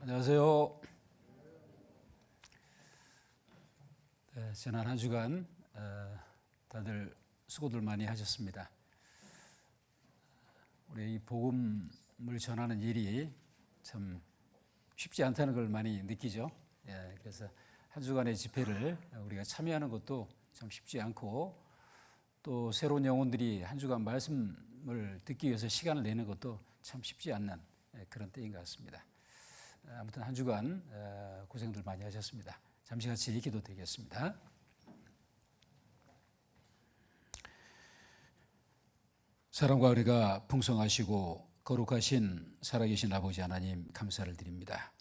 안녕하세요. 지난 한 주간 다들 수고들 많이 하셨습니다. 우리 이 복음을 전하는 일이 참 쉽지 않다는 걸 많이 느끼죠. 그래서 한 주간의 집회를 우리가 참여하는 것도 참 쉽지 않고, 또 새로운 영혼들이 한 주간 말씀을 듣기 위해서 시간을 내는 것도 참 쉽지 않는 그런 때인 것 같습니다. 아무튼 한 주간 고생들 많이 하셨습니다. 잠시 같이 기도드리겠습니다. 사랑과 은혜가 풍성하시고 거룩하신 살아계신 아버지 하나님, 감사를 드립니다.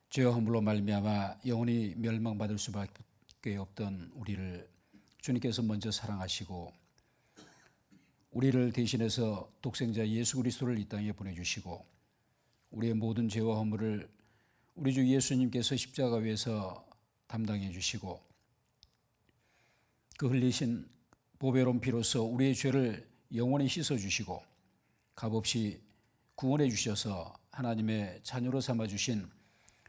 죄와 허물로 말미암아 영원히 멸망받을 수밖에 없던 우리를 주님께서 먼저 사랑하시고, 우리를 대신해서 독생자 예수 그리스도를 이 땅에 보내주시고, 우리의 모든 죄와 허물을 우리 주 예수님께서 십자가 위에서 담당해 주시고, 그 흘리신 보배로운 피로써 우리의 죄를 영원히 씻어주시고 값없이 구원해 주셔서 하나님의 자녀로 삼아주신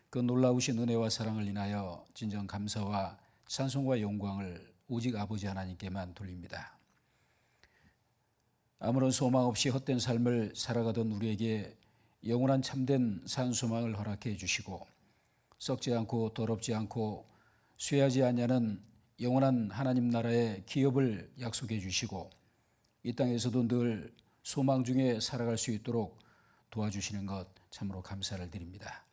그 놀라우신 은혜와 사랑을 인하여 진정 감사와 찬송과 영광을 오직 아버지 하나님께만 돌립니다. 아무런 소망 없이 헛된 삶을 살아가던 우리에게 영원한 참된 산소망을 허락해 주시고, 썩지 않고 더럽지 않고 쇠하지 않냐는 영원한 하나님 나라의 기업을 약속해 주시고, 이 땅에서도 늘 소망 중에 살아갈 수 있도록 도와주시는 것 참으로 감사를 드립니다.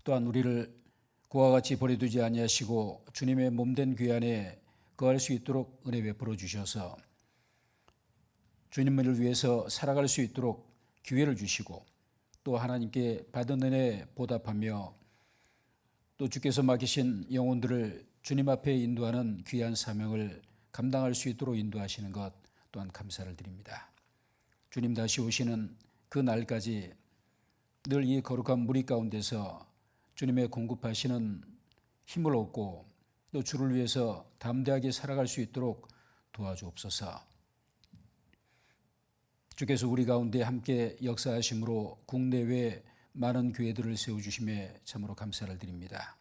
또한 우리를 그와 같이 버려두지 아니하시고 주님의 몸된 귀환에 거할 수 있도록 은혜 베풀어 주셔서 주님을 위해서 살아갈 수 있도록 기회를 주시고, 또 하나님께 받은 은혜에 보답하며 또 주께서 맡기신 영혼들을 주님 앞에 인도하는 귀한 사명을 감당할 수 있도록 인도하시는 것 또한 감사를 드립니다. 주님 다시 오시는 그 날까지 늘 이 거룩한 무리 가운데서 주님의 공급하시는 힘을 얻고 또 주를 위해서 담대하게 살아갈 수 있도록 도와주옵소서. 주께서 우리 가운데 함께 역사하심으로 국내외 많은 교회들을 세워주심에 참으로 감사를 드립니다.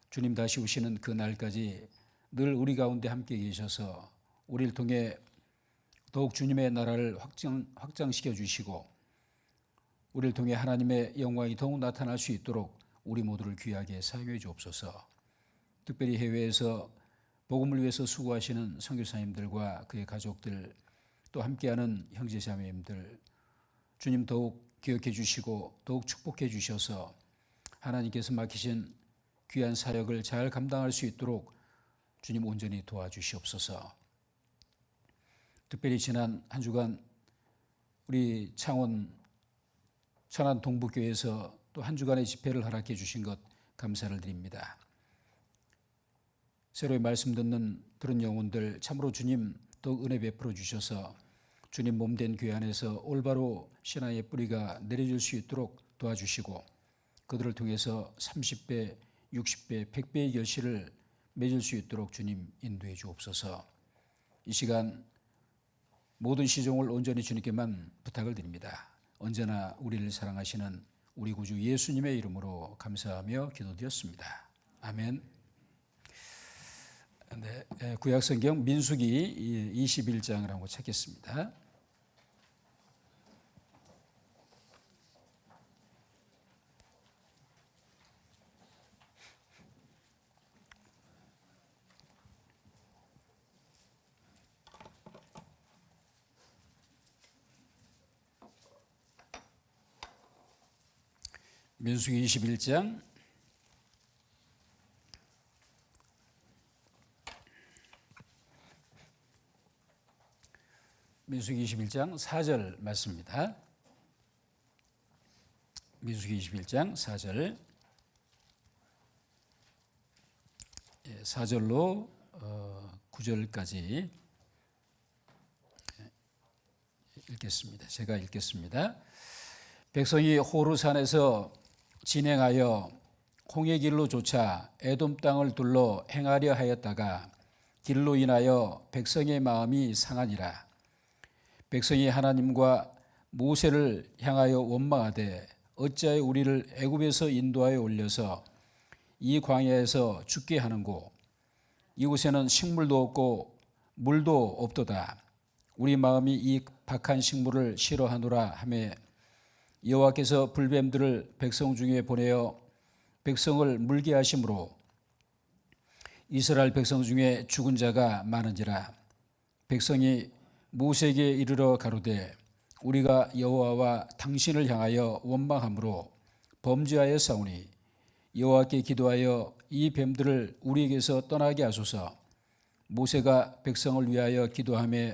주님 다시 오시는 그 날까지 늘 우리 가운데 함께 계셔서 우리를 통해 더욱 주님의 나라를 확장시켜 주시고, 우리를 통해 하나님의 영광이 더욱 나타날 수 있도록 우리 모두를 귀하게 사용해 주옵소서. 특별히 해외에서 복음을 위해서 수고하시는 선교사님들과 그의 가족들, 또 함께하는 형제자매님들, 주님 더욱 기억해 주시고 더욱 축복해 주셔서 하나님께서 맡기신 귀한 사역을 잘 감당할 수 있도록 주님 온전히 도와주시옵소서. 특별히 지난 한 주간 우리 창원 천안 동북교회에서 또 한 주간의 집회를 허락해 주신 것 감사를 드립니다. 새로이 말씀 들은 영혼들 참으로 주님 더욱 은혜 베풀어 주셔서 주님 몸된 교회 안에서 올바로 신앙의 뿌리가 내려질 수 있도록 도와주시고, 그들을 통해서 30배, 60배, 100배의 결실을 맺을 수 있도록 주님 인도해 주옵소서. 이 시간 모든 시종을 온전히 주님께만 부탁을 드립니다. 언제나 우리를 사랑하시는 우리 구주 예수님의 이름으로 감사하며 기도드렸습니다. 아멘. 네, 구약성경 민수기 21장을 한번 찾겠습니다. 민수기 21장 민수기 21장 4절 말씀입니다. 민수기 21장 4절 4절로 9절까지 읽겠습니다. 제가 읽겠습니다. 백성이 호르산에서 진행하여 홍해 길로 쫓아 에돔 땅을 둘러 행하려 하였다가 길로 인하여 백성의 마음이 상하니라. 백성이 하나님과 모세를 향하여 원망하되 어찌하여 우리를 애굽에서 인도하여 올려서 이 광야에서 죽게 하는고 이곳에는 식물도 없고 물도 없도다. 우리 마음이 이 박한 식물을 싫어하노라 하며 여호와께서 불뱀들을 백성 중에 보내어 백성을 물게 하심으로 이스라엘 백성 중에 죽은 자가 많은지라. 백성이 모세에게 이르러 가로되 우리가 여호와와 당신을 향하여 원망함으로 범죄하여 싸우니 여호와께 기도하여 이 뱀들을 우리에게서 떠나게 하소서. 모세가 백성을 위하여 기도하며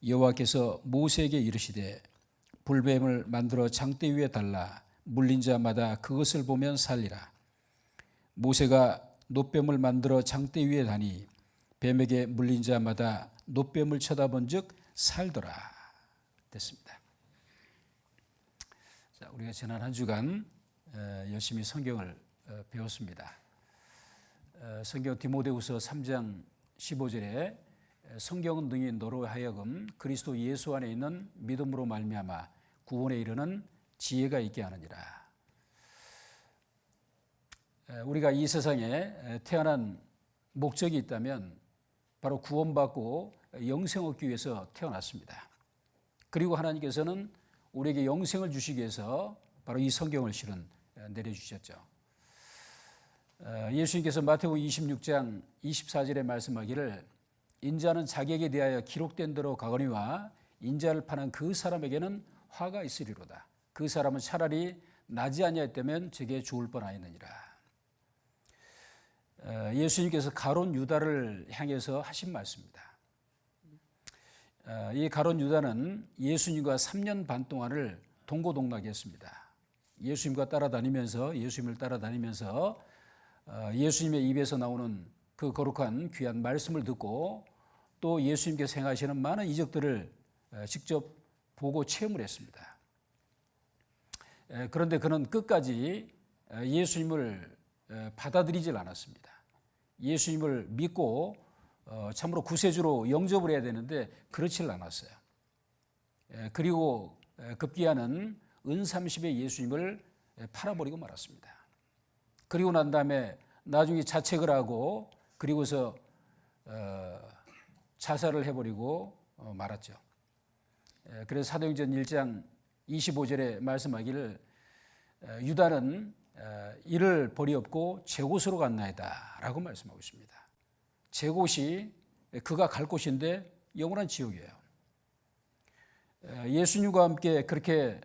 여호와께서 모세에게 이르시되 불뱀을 만들어 장대 위에 달라 물린 자마다 그것을 보면 살리라. 모세가 놋뱀을 만들어 장대 위에 다니 뱀에게 물린 자마다 놋뱀을 쳐다본 즉 살더라. 됐습니다. 자, 우리가 지난 한 주간 열심히 성경을 배웠습니다. 성경 디모데후서 3장 15절에 성경은 능히 너로 하여금 그리스도 예수 안에 있는 믿음으로 말미암아 구원에 이르는 지혜가 있게 하느니라. 우리가 이 세상에 태어난 목적이 있다면 바로 구원받고 영생 얻기 위해서 태어났습니다. 그리고 하나님께서는 우리에게 영생을 주시기 위해서 바로 이 성경을 실은 내려주셨죠. 예수님께서 마태복음 26장 24절에 말씀하기를 인자는 자기에게 대하여 기록된 대로 가거니와 인자를 파는 그 사람에게는 화가 있으리로다. 그 사람은 차라리 나지 아니하였다면 저게 죽을 뻔하였느니라. 예수님께서 가룟 유다를 향해서 하신 말씀입니다. 이 가룟 유다는 예수님과 3년 반 동안을 동고동락에 했습니다. 예수님을 따라다니면서 예수님의 입에서 나오는 그 거룩한 귀한 말씀을 듣고 또 예수님께서 행하시는 많은 이적들을 직접 보고 체험을 했습니다. 그런데 그는 끝까지 예수님을 받아들이질 않았습니다. 예수님을 믿고 참으로 구세주로 영접을 해야 되는데 그렇지를 않았어요. 그리고 급기야는 은30에 예수님을 팔아버리고 말았습니다. 그리고 난 다음에 나중에 자책을 하고 그리고서 자살을 해버리고 말았죠. 그래서 사도행전 1장 25절에 말씀하기를 유다는 이를 버리었고 제 곳으로 갔나이다 라고 말씀하고 있습니다. 제 곳이 그가 갈 곳인데 영원한 지옥이에요. 예수님과 함께 그렇게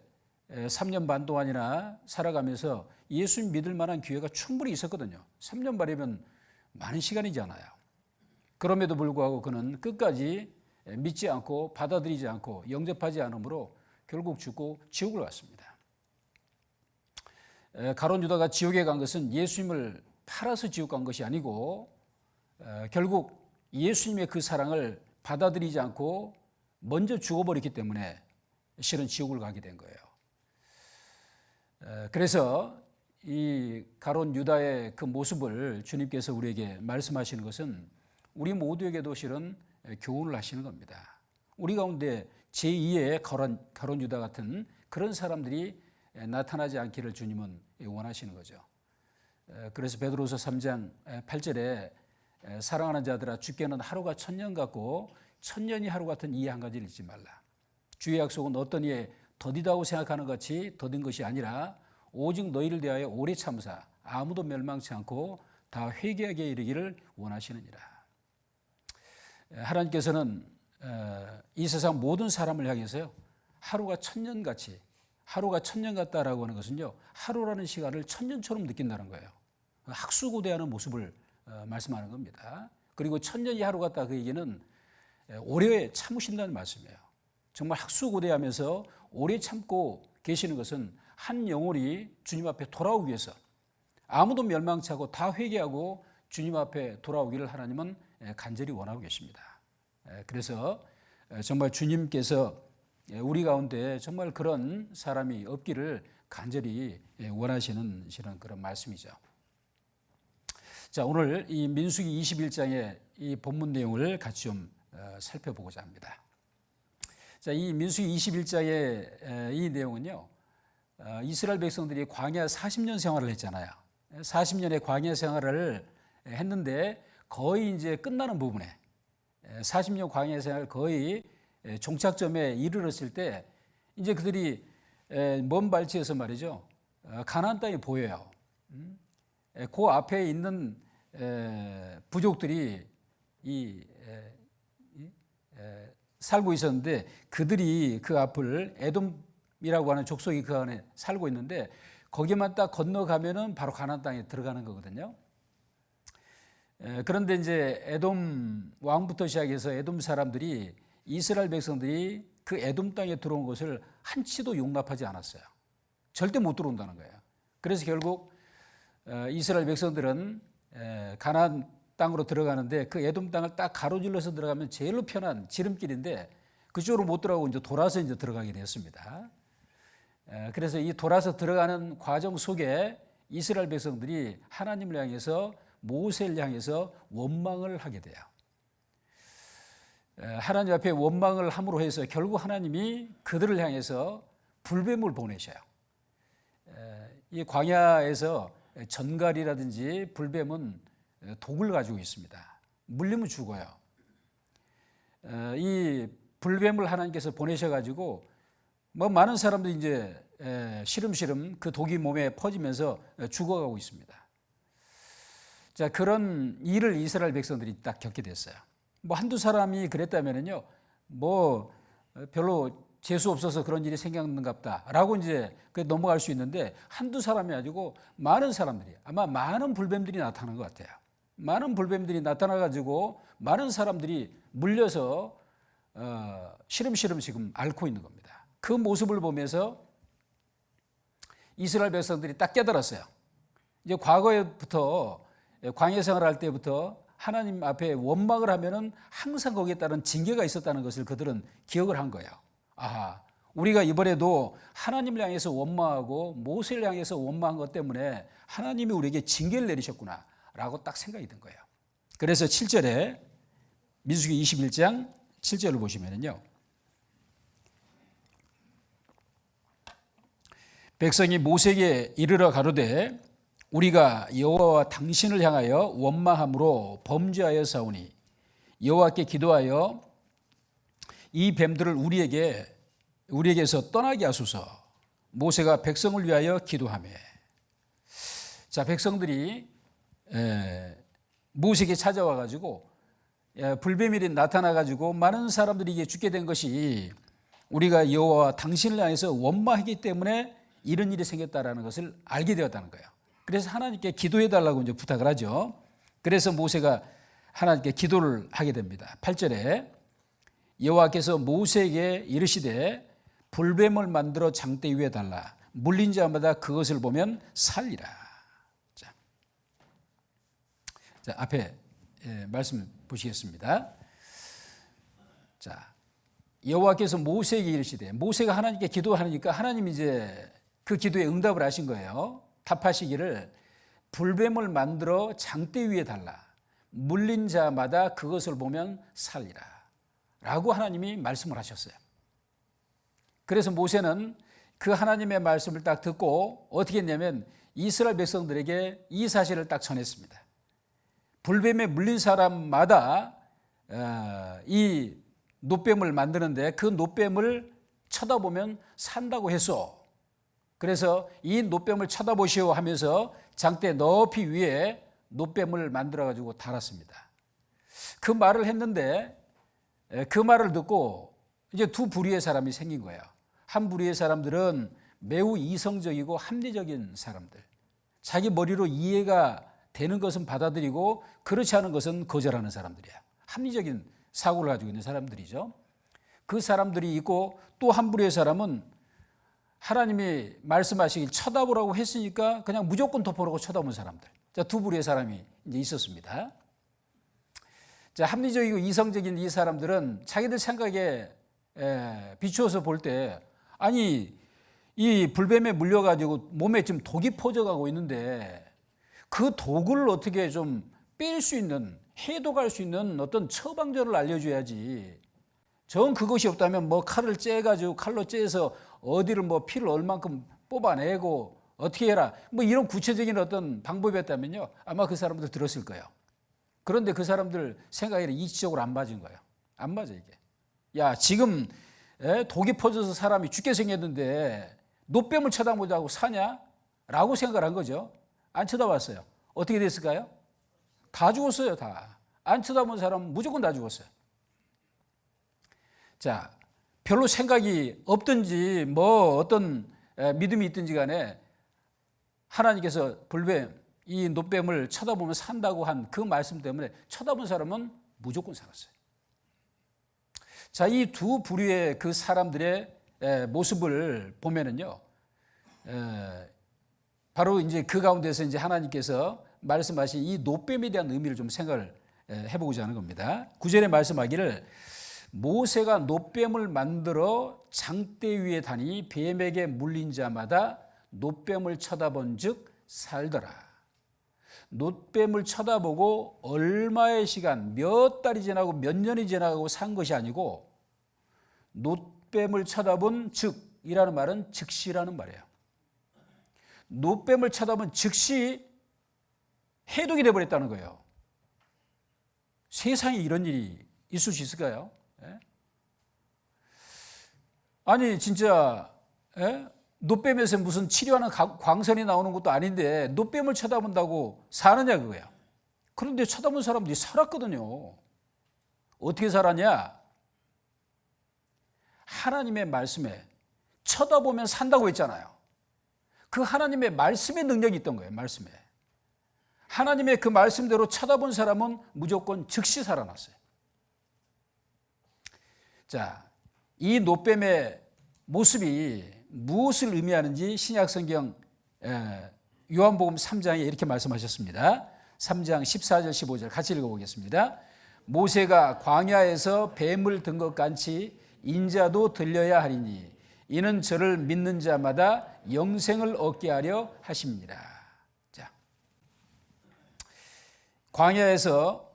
3년 반 동안이나 살아가면서 예수님 믿을 만한 기회가 충분히 있었거든요. 3년 반이면 많은 시간이잖아요. 그럼에도 불구하고 그는 끝까지 믿지 않고 받아들이지 않고 영접하지 않으므로 결국 죽고 지옥을 갔습니다. 가룟 유다가 지옥에 간 것은 예수님을 팔아서 지옥 간 것이 아니고 결국 예수님의 그 사랑을 받아들이지 않고 먼저 죽어버렸기 때문에 실은 지옥을 가게 된 거예요. 그래서 이 가룟 유다의 그 모습을 주님께서 우리에게 말씀하시는 것은 우리 모두에게도 실은 교훈을 하시는 겁니다. 우리 가운데 제2의 가룟 유다 같은 그런 사람들이 나타나지 않기를 주님은 원하시는 거죠. 그래서 베드로서 3장 8절에 사랑하는 자들아 주께는 하루가 1000년 같고 1000년이 하루 같은 이 한 가지를 잊지 말라. 주의 약속은 어떤 이에 더디다고 생각하는 같이 더딘 것이 아니라 오직 너희를 대하여 오래 참으사 아무도 멸망치 않고 다 회개하게 이르기를 원하시느니라. 하나님께서는 이 세상 모든 사람을 향해서요 하루가 1000년 같이 하루가 1000년 같다라고 하는 것은요 하루라는 시간을 1000년처럼 느낀다는 거예요. 학수고대하는 모습을 말씀하는 겁니다. 그리고 1000년이 하루 같다 그 얘기는 오래 참으신다는 말씀이에요. 정말 학수고대하면서 오래 참고 계시는 것은 한 영혼이 주님 앞에 돌아오기 위해서 아무도 멸망치 않고 다 회개하고 주님 앞에 돌아오기를 하나님은 간절히 원하고 계십니다. 그래서 정말 주님께서 우리 가운데 정말 그런 사람이 없기를 간절히 원하시는 그런 말씀이죠. 자, 오늘 이 민수기 21장의 이 본문 내용을 같이 좀 살펴보고자 합니다. 자, 이 민수기 21장의 이 내용은요, 이스라엘 백성들이 광야 40년 생활을 했잖아요. 40년의 광야 생활을 했는데 거의 이제 끝나는 부분에 40년 광야 생활 거의 종착점에 이르렀을 때 이제 그들이 먼 발치에서 말이죠, 가나안 땅이 보여요. 그 앞에 있는 부족들이 살고 있었는데 그들이 그 앞을 에돔이라고 하는 족속이 그 안에 살고 있는데 거기만 딱 건너가면은 바로 가나안 땅에 들어가는 거거든요. 그런데 이제 에돔 왕부터 시작해서 에돔 사람들이 이스라엘 백성들이 그 에돔 땅에 들어온 것을 한치도 용납하지 않았어요. 절대 못 들어온다는 거예요. 그래서 결국 이스라엘 백성들은 가나안 땅으로 들어가는데 그 에돔 땅을 딱 가로질러서 들어가면 제일로 편한 지름길인데 그쪽으로 못 들어가고 이제 돌아서 이제 들어가게 되었습니다. 그래서 이 돌아서 들어가는 과정 속에 이스라엘 백성들이 하나님을 향해서 모세를 향해서 원망을 하게 돼요. 하나님 앞에 원망을 함으로 해서 결국 하나님이 그들을 향해서 불뱀을 보내셔요. 이 광야에서 전갈이라든지 불뱀은 독을 가지고 있습니다. 물리면 죽어요. 이 불뱀을 하나님께서 보내셔가지고 뭐 많은 사람들이 이제 시름시름 그 독이 몸에 퍼지면서 죽어가고 있습니다. 자, 그런 일을 이스라엘 백성들이 딱 겪게 됐어요. 뭐 한두 사람이 그랬다면은요, 뭐 별로 재수 없어서 그런 일이 생겼는갑다라고 이제 넘어갈 수 있는데 한두 사람이 아니고 많은 사람들이 아마 많은 불뱀들이 나타난 것 같아요. 많은 불뱀들이 나타나가지고 많은 사람들이 물려서 시름시름 지금 앓고 있는 겁니다. 그 모습을 보면서 이스라엘 백성들이 딱 깨달았어요. 이제 과거에부터 광야 생활할 때부터 하나님 앞에 원망을 하면은 항상 거기에 따른 징계가 있었다는 것을 그들은 기억을 한 거예요. 아, 우리가 이번에도 하나님을 향해서 원망하고 모세를 향해서 원망한 것 때문에 하나님이 우리에게 징계를 내리셨구나 라고 딱 생각이 든 거예요. 그래서 7절에 민수기 21장 7절을 보시면요, 백성이 모세에게 이르러 가로되 우리가 여호와와 당신을 향하여 원망함으로 범죄하여 사오니 여호와께 기도하여 이 뱀들을 우리에게서 떠나게 하소서. 모세가 백성을 위하여 기도하며. 자, 백성들이 모세에게 찾아와 가지고 불뱀이 나타나 가지고 많은 사람들이 이게 죽게 된 것이 우리가 여호와와 당신을 향해서 원망하기 때문에 이런 일이 생겼다라는 것을 알게 되었다는 거예요. 그래서 하나님께 기도해 달라고 이제 부탁을 하죠. 그래서 모세가 하나님께 기도를 하게 됩니다. 8절에 여호와께서 모세에게 이르시되 불뱀을 만들어 장대 위에 달라 물린 자마다 그것을 보면 살리라. 자, 앞에 말씀 보시겠습니다. 자, 여호와께서 모세에게 이르시되, 모세가 하나님께 기도하니까 하나님이 이제 그 기도에 응답을 하신 거예요. 답하시기를 불뱀을 만들어 장대 위에 달라 물린 자마다 그것을 보면 살리라 라고 하나님이 말씀을 하셨어요. 그래서 모세는 그 하나님의 말씀을 딱 듣고 어떻게 했냐면 이스라엘 백성들에게 이 사실을 딱 전했습니다. 불뱀에 물린 사람마다 이 놋뱀을 만드는데 그 놋뱀을 쳐다보면 산다고 했소. 그래서 이 놋뱀을 쳐다보시오 하면서 장대 높이 위에 놋뱀을 만들어 가지고 달았습니다. 그 말을 했는데 그 말을 듣고 이제 두 부류의 사람이 생긴 거예요. 한 부류의 사람들은 매우 이성적이고 합리적인 사람들, 자기 머리로 이해가 되는 것은 받아들이고 그렇지 않은 것은 거절하는 사람들이야. 합리적인 사고를 가지고 있는 사람들이죠. 그 사람들이 있고 또 한 부류의 사람은 하나님이 말씀하시길 쳐다보라고 했으니까 그냥 무조건 덮어놓고 쳐다보는 사람들. 자, 두 부류의 사람이 이제 있었습니다. 자, 합리적이고 이성적인 이 사람들은 자기들 생각에 비추어서 볼 때 아니 이 불뱀에 물려가지고 몸에 지금 독이 퍼져가고 있는데 그 독을 어떻게 좀 뺄 수 있는, 해독할 수 있는 어떤 처방전을 알려줘야지 정 그것이 없다면 뭐 칼을 째가지고 칼로 째서 어디를 뭐 피를 얼만큼 뽑아내고 어떻게 해라 뭐 이런 구체적인 어떤 방법이었다면요 아마 그 사람들 들었을 거예요. 그런데 그 사람들 생각이 이치적으로 안 맞은 거예요. 안 맞아 이게. 야 지금 독이 퍼져서 사람이 죽게 생겼는데 노뱀을 쳐다보자고 사냐? 라고 생각을 한 거죠. 안 쳐다봤어요. 어떻게 됐을까요? 다 죽었어요. 다. 안 쳐다본 사람은 무조건 다 죽었어요. 자, 별로 생각이 없든지 뭐 어떤 믿음이 있든지 간에 하나님께서 불뱀, 이 노뱀을 쳐다보면 산다고 한 그 말씀 때문에 쳐다본 사람은 무조건 살았어요. 자, 이 두 부류의 그 사람들의 모습을 보면은요, 바로 이제 그 가운데서 이제 하나님께서 말씀하신 이 노뱀에 대한 의미를 좀 생각을 해보고자 하는 겁니다. 9절에 말씀하기를 모세가 노뱀을 만들어 장대 위에 다니 뱀에게 물린 자마다 노뱀을 쳐다본즉 살더라. 노뱀을 쳐다보고 얼마의 시간, 몇 달이 지나고 몇 년이 지나고 산 것이 아니고 노뱀을 쳐다본 즉이라는 말은 즉시라는 말이에요. 노뱀을 쳐다본 즉시 해독이 되어버렸다는 거예요. 세상에 이런 일이 있을 수 있을까요? 아니 진짜 노뱀에서 무슨 치료하는 광선이 나오는 것도 아닌데 노뱀을 쳐다본다고 사느냐 그거예요. 그런데 쳐다본 사람들이 살았거든요. 어떻게 살았냐? 하나님의 말씀에 쳐다보면 산다고 했잖아요. 그 하나님의 말씀의 능력이 있던 거예요. 말씀에. 하나님의 그 말씀대로 쳐다본 사람은 무조건 즉시 살아났어요. 자, 이 노뱀의 모습이 무엇을 의미하는지 신약성경 요한복음 3장에 이렇게 말씀하셨습니다. 3장 14절 15절 같이 읽어보겠습니다. 모세가 광야에서 뱀을 든 것 같이 인자도 들려야 하리니 이는 저를 믿는 자마다 영생을 얻게 하려 하십니다. 자,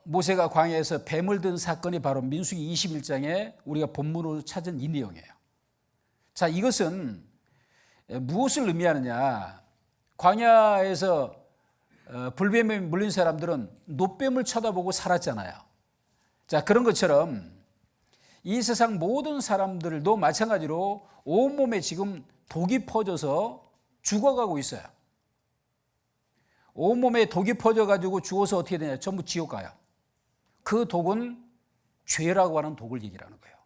모세가 광야에서 뱀을 든 사건이 바로 민수기 21장에 우리가 본문으로 찾은 이 내용이에요. 자, 이것은 무엇을 의미하느냐? 광야에서 불뱀에 물린 사람들은 노뱀을 쳐다보고 살았잖아요. 자, 그런 것처럼 이 세상 모든 사람들도 마찬가지로 온몸에 지금 독이 퍼져서 죽어가고 있어요. 온몸에 독이 퍼져가지고 죽어서 어떻게 되냐? 전부 지옥 가요. 그 독은 죄라고 하는 독을 얘기하는 거예요.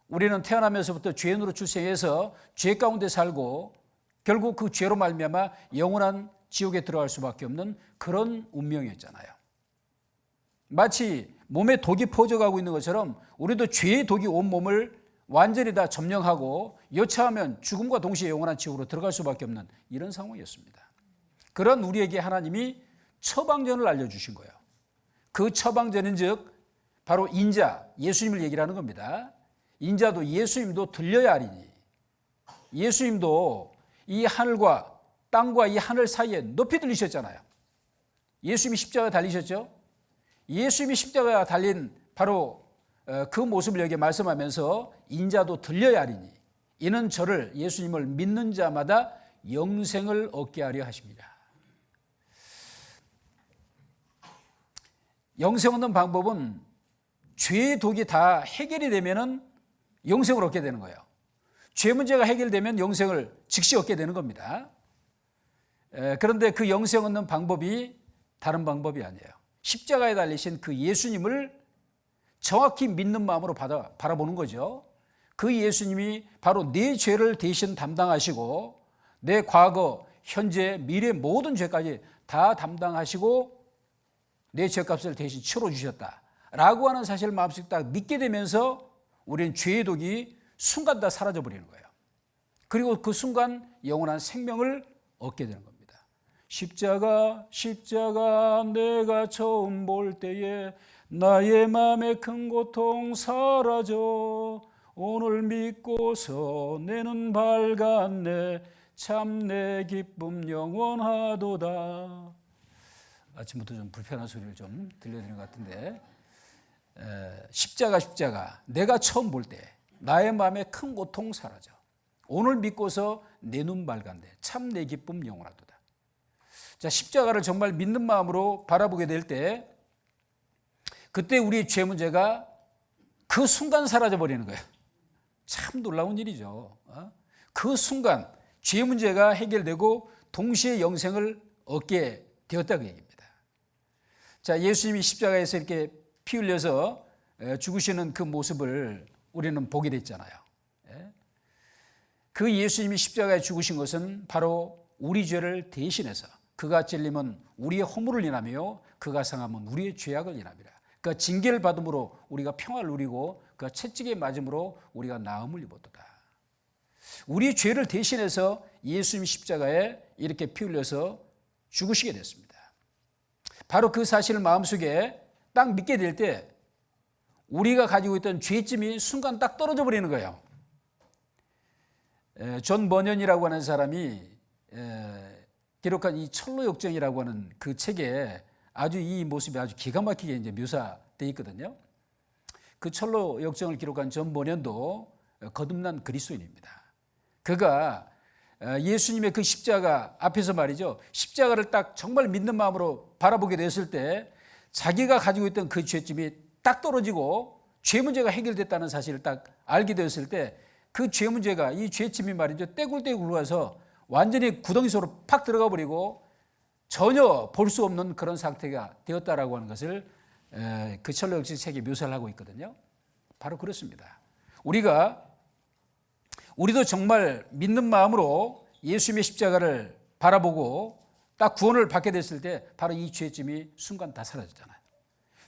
우리는 태어나면서부터 죄인으로 출생해서 죄 가운데 살고 결국 그 죄로 말미암아 영원한 지옥에 들어갈 수밖에 없는 그런 운명이었잖아요. 마치 몸에 독이 퍼져가고 있는 것처럼 우리도 죄의 독이 온 몸을 완전히 다 점령하고 여차하면 죽음과 동시에 영원한 지옥으로 들어갈 수밖에 없는 이런 상황이었습니다. 그런 우리에게 하나님이 처방전을 알려주신 거예요. 그 처방전은 즉 바로 인자, 예수님을 얘기를 하는 겁니다. 인자도 예수님도 들려야 하리니 예수님도 이 하늘과 땅과 이 하늘 사이에 높이 들리셨잖아요. 예수님이 십자가에 달리셨죠. 예수님이 십자가에 달린 바로 그 모습을 여기 말씀하면서 인자도 들려야 하리니 이는 저를 예수님을 믿는 자마다 영생을 얻게 하려 하십니다. 영생 얻는 방법은 죄의 독이 다 해결이 되면은 영생을 얻게 되는 거예요. 죄 문제가 해결되면 영생을 즉시 얻게 되는 겁니다. 그런데 그 영생 얻는 방법이 다른 방법이 아니에요. 십자가에 달리신 그 예수님을 정확히 믿는 마음으로 바라보는 거죠. 그 예수님이 바로 내 죄를 대신 담당하시고 내 과거, 현재, 미래 모든 죄까지 다 담당하시고 내 죄값을 대신 치러주셨다라고 하는 사실을 마음속에 딱 믿게 되면서 우리는 죄의 독이 순간 다 사라져 버리는 거예요. 그리고 그 순간 영원한 생명을 얻게 되는 겁니다. 십자가 내가 처음 볼 때에 나의 마음의 큰 고통 사라져 오늘 믿고서 내 눈 밝았네 참 내 기쁨 영원하도다. 아침부터 좀 불편한 소리를 좀 들려드리는 것 같은데 십자가 내가 처음 볼 때 나의 마음에 큰 고통 사라져. 오늘 믿고서 내 눈 밝았네. 참 내 기쁨 영원하도다. 자, 십자가를 정말 믿는 마음으로 바라보게 될 때 그때 우리의 죄 문제가 그 순간 사라져 버리는 거예요. 참 놀라운 일이죠. 그 순간 죄 문제가 해결되고 동시에 영생을 얻게 되었다고 얘기입니다. 자, 예수님이 십자가에서 이렇게 피 흘려서 죽으시는 그 모습을 우리는 보게 됐잖아요. 그 예수님이 십자가에 죽으신 것은 바로 우리 죄를 대신해서 그가 찔림은 우리의 허물을 인하며 그가 상함은 우리의 죄악을 인함이라. 그 징계를 받음으로 우리가 평화를 누리고 그 채찍에 맞음으로 우리가 나음을 입었도다. 우리의 죄를 대신해서 예수님이 십자가에 이렇게 피 흘려서 죽으시게 됐습니다. 바로 그 사실을 마음속에 딱 믿게 될 때 우리가 가지고 있던 죄짐이 순간 딱 떨어져 버리는 거예요. 존 버년이라고 하는 사람이 기록한 이 철로 역정이라고 하는 그 책에 아주 이 모습이 아주 기가 막히게 이제 묘사되어 있거든요. 그 철로 역정을 기록한 존 버년도 거듭난 그리스도인입니다. 그가 예수님의 그 십자가 앞에서 말이죠. 십자가를 딱 정말 믿는 마음으로 바라보게 됐을 때 자기가 가지고 있던 그 죄짐이 딱 떨어지고 죄 문제가 해결됐다는 사실을 딱 알게 되었을 때 그 죄 문제가 이 죄짐이 말이죠. 떼굴떼굴 와서 완전히 구덩이 속으로 팍 들어가 버리고 전혀 볼 수 없는 그런 상태가 되었다라고 하는 것을 그 철로 역정 책에 묘사를 하고 있거든요. 바로 그렇습니다. 우리도 정말 믿는 마음으로 예수님의 십자가를 바라보고 딱 구원을 받게 됐을 때 바로 이 죄짐이 순간 다 사라졌잖아요.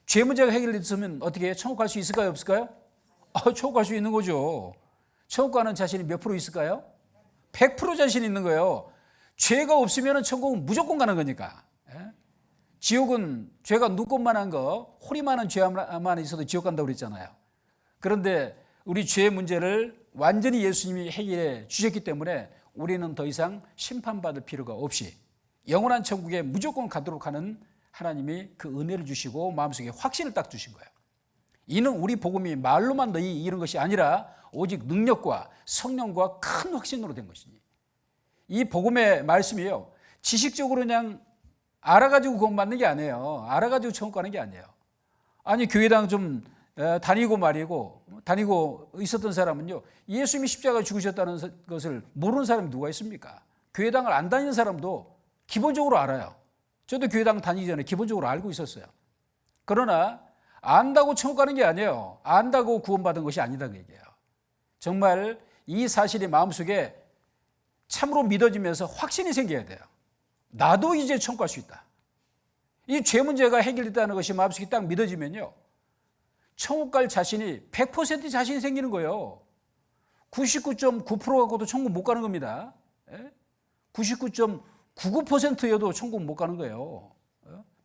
죄 문제가 해결됐으면 어떻게 해요? 천국 갈 수 있을까요? 없을까요? 천국 갈 수 있는 거죠. 천국 가는 자신이 몇 프로 있을까요? 100% 자신 있는 거예요. 죄가 없으면 천국은 무조건 가는 거니까. 지옥은 죄가 눈꽃만한 거, 호리만한 죄만 있어도 지옥 간다고 그랬잖아요. 그런데 우리 죄의 문제를 완전히 예수님이 해결해 주셨기 때문에 우리는 더 이상 심판받을 필요가 없이 영원한 천국에 무조건 가도록 하는 하나님이 그 은혜를 주시고 마음속에 확신을 딱 주신 거예요. 이는 우리 복음이 말로만 너희 이런 것이 아니라 오직 능력과 성령과 큰 확신으로 된 것이니. 이 복음의 말씀이요. 지식적으로 그냥 알아가지고 구원받는 게 아니에요. 알아가지고 천국 가는 게 아니에요. 아니 교회당 좀 다니고 있었던 사람은요. 예수님이 십자가 죽으셨다는 것을 모르는 사람이 누가 있습니까? 교회당을 안 다니는 사람도 기본적으로 알아요. 저도 교회당 다니기 전에 기본적으로 알고 있었어요. 그러나 안다고 천국 가는 게 아니에요. 안다고 구원받은 것이 아니다 그 얘기예요. 정말 이 사실이 마음속에 참으로 믿어지면서 확신이 생겨야 돼요. 나도 이제 천국 갈 수 있다. 이 죄 문제가 해결됐다는 것이 마음속에 딱 믿어지면요. 천국 갈 자신이 100% 자신이 생기는 거예요. 99.9% 갖고도 천국 못 가는 겁니다. 99.99%여도 천국 못 가는 거예요.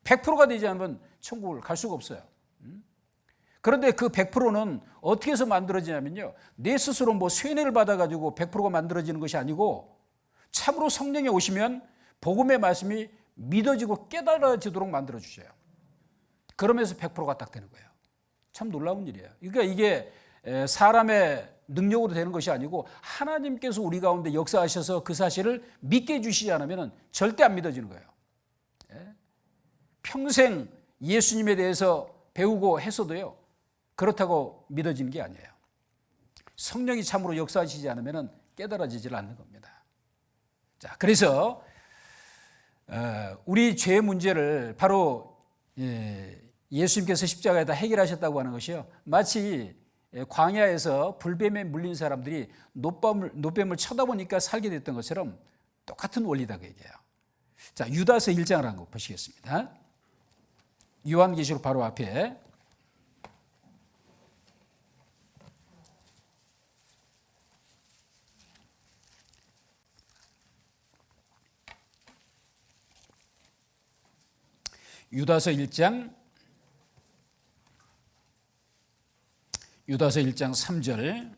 100%가 되지 않으면 천국을 갈 수가 없어요. 그런데 그 100%는 어떻게 해서 만들어지냐면요. 내 스스로 뭐 쇠뇌를 받아가지고 100%가 만들어지는 것이 아니고 참으로 성령이 오시면 복음의 말씀이 믿어지고 깨달아지도록 만들어주셔요. 그러면서 100%가 딱 되는 거예요. 참 놀라운 일이에요. 그러니까 이게 사람의 능력으로 되는 것이 아니고 하나님께서 우리 가운데 역사하셔서 그 사실을 믿게 해주시지 않으면 절대 안 믿어지는 거예요. 평생 예수님에 대해서 배우고 했어도요. 그렇다고 믿어지는 게 아니에요. 성령이 참으로 역사하시지 않으면 깨달아지질 않는 겁니다. 자, 그래서 우리 죄 문제를 바로 예수님께서 십자가에다 해결하셨다고 하는 것이요. 마치 광야에서 불뱀에 물린 사람들이 노뱀을 쳐다보니까 살게 됐던 것처럼 똑같은 원리다고 얘기해요. 자, 유다서 1장을 한번 보시겠습니다. 요한계시록 바로 앞에 유다서 1장 3절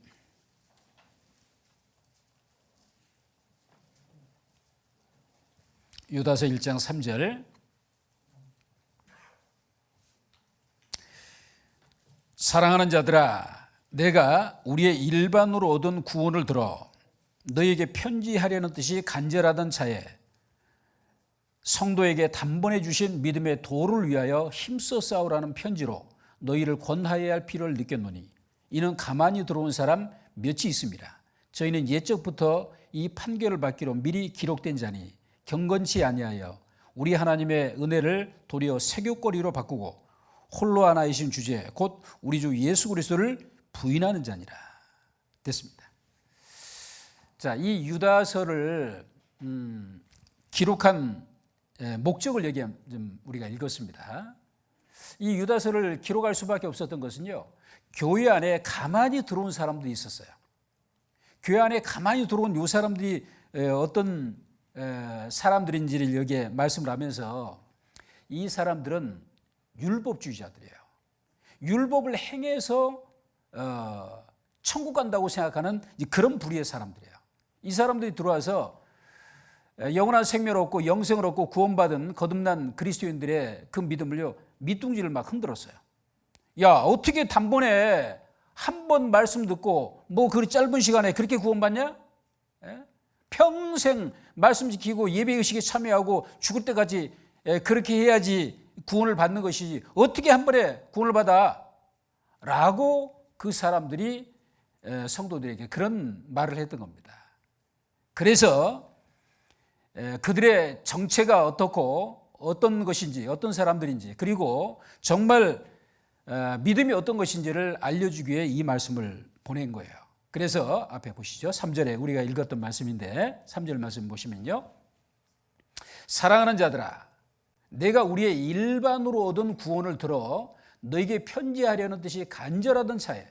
유다서 1장 3절 사랑하는 자들아, 내가 우리의 일반으로 얻은 구원을 들어 너희에게 편지하려는 뜻이 간절하던 차에 성도에게 단번에 주신 믿음의 도를 위하여 힘써 싸우라는 편지로 너희를 권하여야 할 필요를 느꼈노니 이는 가만히 들어온 사람 몇이 있습니다. 저희는 옛적부터 이 판결을 받기로 미리 기록된 자니 경건치 아니하여 우리 하나님의 은혜를 도리어 세교거리로 바꾸고 홀로 하나이신 주제 곧 우리 주 예수 그리스도를 부인하는 자니라. 됐습니다. 자, 이 유다서를 기록한 목적을 여기 좀 우리가 읽었습니다. 이 유다서를 기록할 수밖에 없었던 것은요, 교회 안에 가만히 들어온 사람들이 있었어요. 교회 안에 가만히 들어온 이 사람들이 어떤 사람들인지를 여기에 말씀을 하면서 이 사람들은 율법주의자들이에요. 율법을 행해서 천국 간다고 생각하는 그런 부류의 사람들이에요. 이 사람들이 들어와서 영원한 생명을 얻고 영생을 얻고 구원받은 거듭난 그리스도인들의 그 믿음을요, 밑둥지를 막 흔들었어요. 야, 어떻게 단번에 한 번 말씀 듣고 뭐 그 짧은 시간에 그렇게 구원받냐? 평생 말씀 지키고 예배의식에 참여하고 죽을 때까지 그렇게 해야지 구원을 받는 것이지 어떻게 한 번에 구원을 받아? 라고 그 사람들이 성도들에게 그런 말을 했던 겁니다. 그래서 그들의 정체가 어떻고 어떤 것인지 어떤 사람들인지 그리고 정말 믿음이 어떤 것인지를 알려주기 위해 이 말씀을 보낸 거예요. 그래서 앞에 보시죠. 3절에 우리가 읽었던 말씀인데 3절 말씀 보시면요. 사랑하는 자들아, 내가 우리의 일반으로 얻은 구원을 들어 너에게 편지하려는 뜻이 간절하던 차에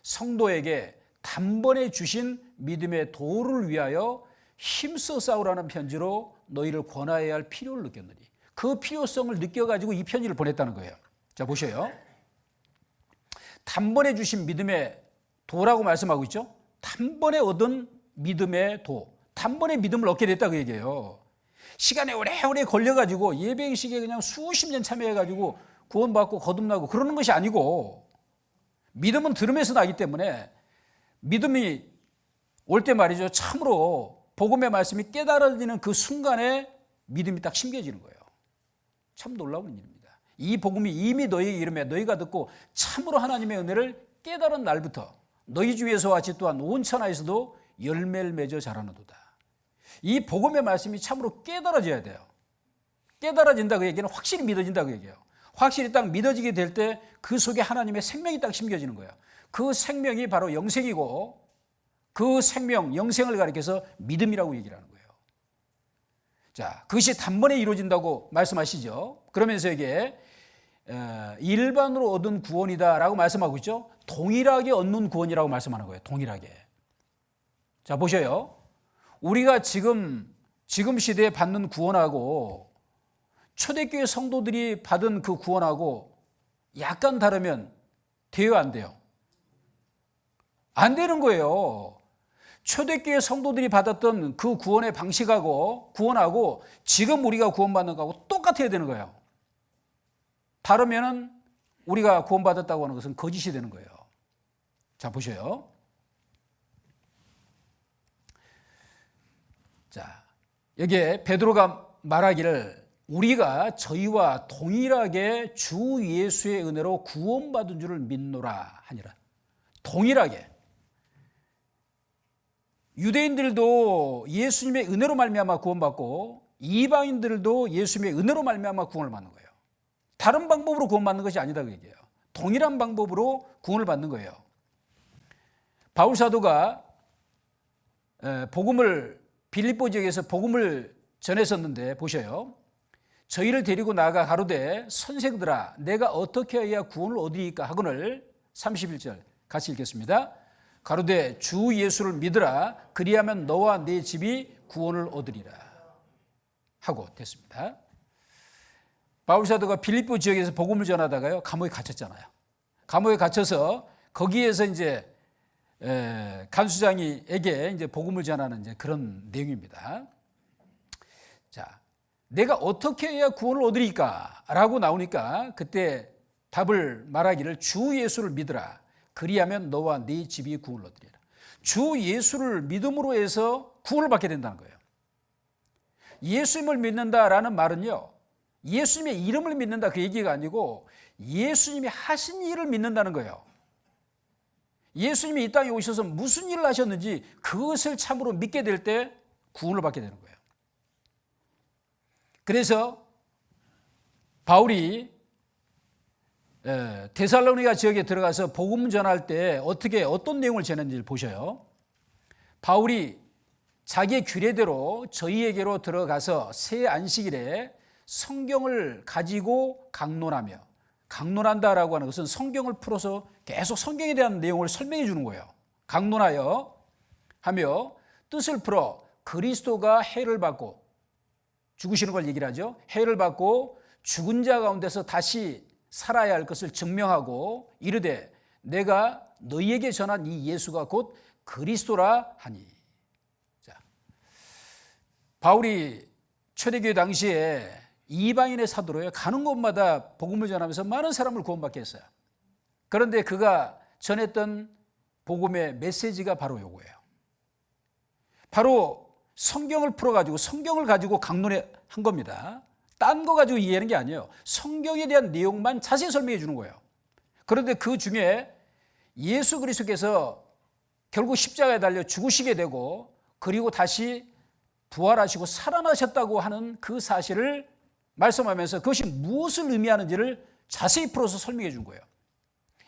성도에게 단번에 주신 믿음의 도를 위하여 힘써 싸우라는 편지로 너희를 권하여야 할 필요를 느꼈느니 그 필요성을 느껴가지고 이 편지를 보냈다는 거예요. 자, 보셔요. 단번에 주신 믿음의 도라고 말씀하고 있죠. 단번에 얻은 믿음의 도, 단번에 믿음을 얻게 됐다 그 얘기예요. 시간에 오래오래 걸려가지고 예배의식에 그냥 수십 년 참여해가지고 구원받고 거듭나고 그러는 것이 아니고 믿음은 들음에서 나기 때문에 믿음이 올 때 말이죠. 참으로 복음의 말씀이 깨달아지는 그 순간에 믿음이 딱 심겨지는 거예요. 참 놀라운 일입니다. 이 복음이 이미 너희에게 이름에 너희가 듣고 참으로 하나님의 은혜를 깨달은 날부터 너희 주에서와 같이 또한 온 천하에서도 열매를 맺어 자라는도다. 이 복음의 말씀이 참으로 깨달아져야 돼요. 깨달아진다 그 얘기는 확실히 믿어진다 그 얘기예요. 확실히 딱 믿어지게 될 때 그 속에 하나님의 생명이 딱 심겨지는 거예요. 그 생명이 바로 영생이고 그 생명, 영생을 가리켜서 믿음이라고 얘기를 하는 거예요. 자, 그것이 단번에 이루어진다고 말씀하시죠. 그러면서 이게 일반으로 얻은 구원이다라고 말씀하고 있죠. 동일하게 얻는 구원이라고 말씀하는 거예요. 동일하게. 자, 보셔요. 우리가 지금 시대에 받는 구원하고 초대교회 성도들이 받은 그 구원하고 약간 다르면 돼요, 안 돼요? 안 되는 거예요. 초대교회 성도들이 받았던 그 구원의 방식하고 구원하고 지금 우리가 구원받는 거하고 똑같아야 되는 거예요. 다르면은 우리가 구원받았다고 하는 것은 거짓이 되는 거예요. 자, 보셔요. 자, 여기에 베드로가 말하기를 우리가 저희와 동일하게 주 예수의 은혜로 구원받은 줄을 믿노라 하니라. 동일하게. 유대인들도 예수님의 은혜로 말미암아 구원받고 이방인들도 예수님의 은혜로 말미암아 구원을 받는 거예요. 다른 방법으로 구원받는 것이 아니다 그 얘기예요. 동일한 방법으로 구원을 받는 거예요. 바울 사도가 복음을 빌립보 지역에서 복음을 전했었는데 보셔요. 저희를 데리고 나아가 가로되 선생들아 내가 어떻게 해야 구원을 얻으리까 하거늘 31절 같이 읽겠습니다. 가로되 주 예수를 믿으라 그리하면 너와 네 집이 구원을 얻으리라 하고 됐습니다. 바울 사도가 빌립보 지역에서 복음을 전하다가요 감옥에 갇혔잖아요. 감옥에 갇혀서 거기에서 이제 간수장이에게 이제 복음을 전하는 이제 그런 내용입니다. 자, 내가 어떻게 해야 구원을 얻으리까? 라고 나오니까 그때 답을 말하기를 주 예수를 믿으라. 그리하면 너와 네 집이 구원을 얻으리라. 주 예수를 믿음으로 해서 구원을 받게 된다는 거예요. 예수님을 믿는다라는 말은요, 예수님의 이름을 믿는다 그 얘기가 아니고 예수님이 하신 일을 믿는다는 거예요. 예수님이 이 땅에 오셔서 무슨 일을 하셨는지 그것을 참으로 믿게 될 때 구원을 받게 되는 거예요. 그래서 바울이 데살로니가 지역에 들어가서 복음 전할 때 어떤 내용을 전했는지 보셔요. 바울이 자기의 규례대로 저희에게로 들어가서 새 안식일에 성경을 가지고 강론한다라고 하는 것은 성경을 풀어서 계속 성경에 대한 내용을 설명해 주는 거예요. 강론하여 하며 뜻을 풀어 그리스도가 해를 받고 죽으시는 걸 얘기를 하죠. 해를 받고 죽은 자 가운데서 다시 살아야 할 것을 증명하고 이르되 내가 너희에게 전한 이 예수가 곧 그리스도라 하니. 자, 바울이 초대교회 당시에 이방인의 사도로요. 가는 곳마다 복음을 전하면서 많은 사람을 구원받게 했어요. 그런데 그가 전했던 복음의 메시지가 바로 요거예요. 바로 성경을 풀어가지고 성경을 가지고 강론한 겁니다. 딴 거 가지고 이해하는 게 아니에요. 성경에 대한 내용만 자세히 설명해 주는 거예요. 그런데 그 중에 예수 그리스도께서 결국 십자가에 달려 죽으시게 되고 그리고 다시 부활하시고 살아나셨다고 하는 그 사실을 말씀하면서 그것이 무엇을 의미하는지를 자세히 풀어서 설명해 준 거예요.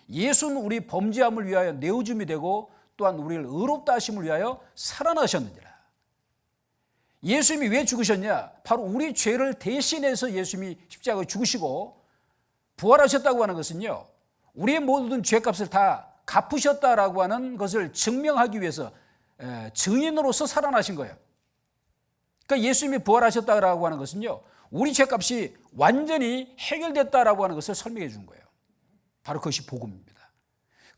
예수는 우리 범죄함을 위하여 내어줌이 되고 또한 우리를 의롭다 하심을 위하여 살아나셨느니라. 예수님이 왜 죽으셨냐? 바로 우리 죄를 대신해서 예수님이 십자가에 죽으시고 부활하셨다고 하는 것은요, 우리의 모든 죄값을 다 갚으셨다라고 하는 것을 증명하기 위해서 증인으로서 살아나신 거예요. 그러니까 예수님이 부활하셨다라고 하는 것은요, 우리 죄값이 완전히 해결됐다라고 하는 것을 설명해 준 거예요. 바로 그것이 복음입니다.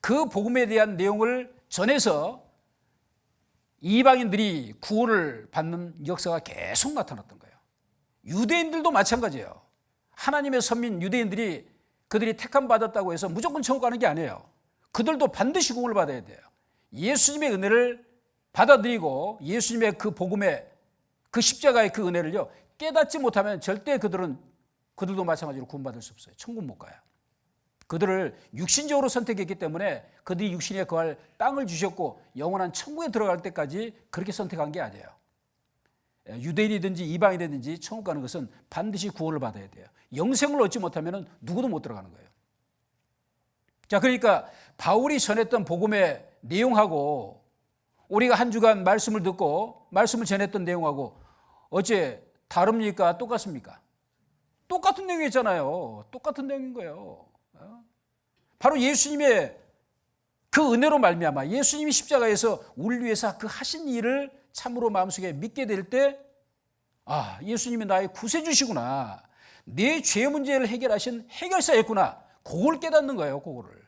그 복음에 대한 내용을 전해서 이방인들이 구원을 받는 역사가 계속 나타났던 거예요. 유대인들도 마찬가지예요. 하나님의 선민 유대인들이 그들이 택함 받았다고 해서 무조건 천국 가는 게 아니에요. 그들도 반드시 구원을 받아야 돼요. 예수님의 은혜를 받아들이고 예수님의 그 복음의 그 십자가의 그 은혜를요 깨닫지 못하면 절대 그들도 마찬가지로 구원받을 수 없어요. 천국 못 가요. 그들을 육신적으로 선택했기 때문에 그들이 육신에 거할 땅을 주셨고 영원한 천국에 들어갈 때까지 그렇게 선택한 게 아니에요. 유대인이든지 이방인이든지 천국 가는 것은 반드시 구원을 받아야 돼요. 영생을 얻지 못하면 누구도 못 들어가는 거예요. 자, 그러니까 바울이 전했던 복음의 내용하고 우리가 한 주간 말씀을 듣고 말씀을 전했던 내용하고 어째 다릅니까? 똑같습니까? 똑같은 내용이었잖아요. 똑같은 내용인 거예요. 바로 예수님의 그 은혜로 말미암아 예수님이 십자가에서 우리를 위해서 그 하신 일을 참으로 마음속에 믿게 될 때 예수님이 나의 구세주시구나. 내 죄 문제를 해결하신 해결사였구나. 그걸 깨닫는 거예요. 그거를.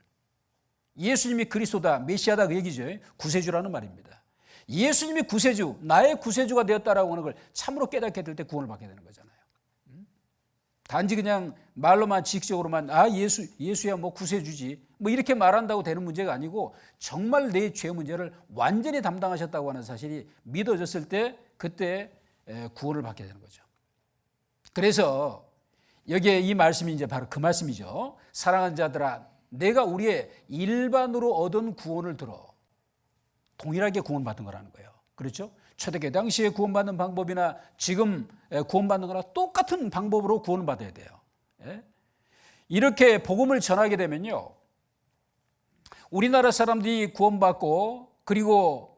예수님이 그리스도다, 메시아다 그 얘기죠. 구세주라는 말입니다. 예수님이 구세주, 나의 구세주가 되었다라고 하는 걸 참으로 깨닫게 될 때 구원을 받게 되는 거잖아요. 단지 그냥 말로만 지식적으로만 예수야 뭐 구세주지 뭐 이렇게 말한다고 되는 문제가 아니고 정말 내 죄 문제를 완전히 담당하셨다고 하는 사실이 믿어졌을 때 그때 구원을 받게 되는 거죠. 그래서 여기에 이 말씀이 이제 바로 그 말씀이죠. 사랑하는 자들아, 내가 우리의 일반으로 얻은 구원을 들어. 동일하게 구원받은 거라는 거예요. 그렇죠? 초대교회 당시에 구원받는 방법이나 지금 구원받는 거나 똑같은 방법으로 구원을 받아야 돼요. 이렇게 복음을 전하게 되면요, 우리나라 사람들이 구원받고 그리고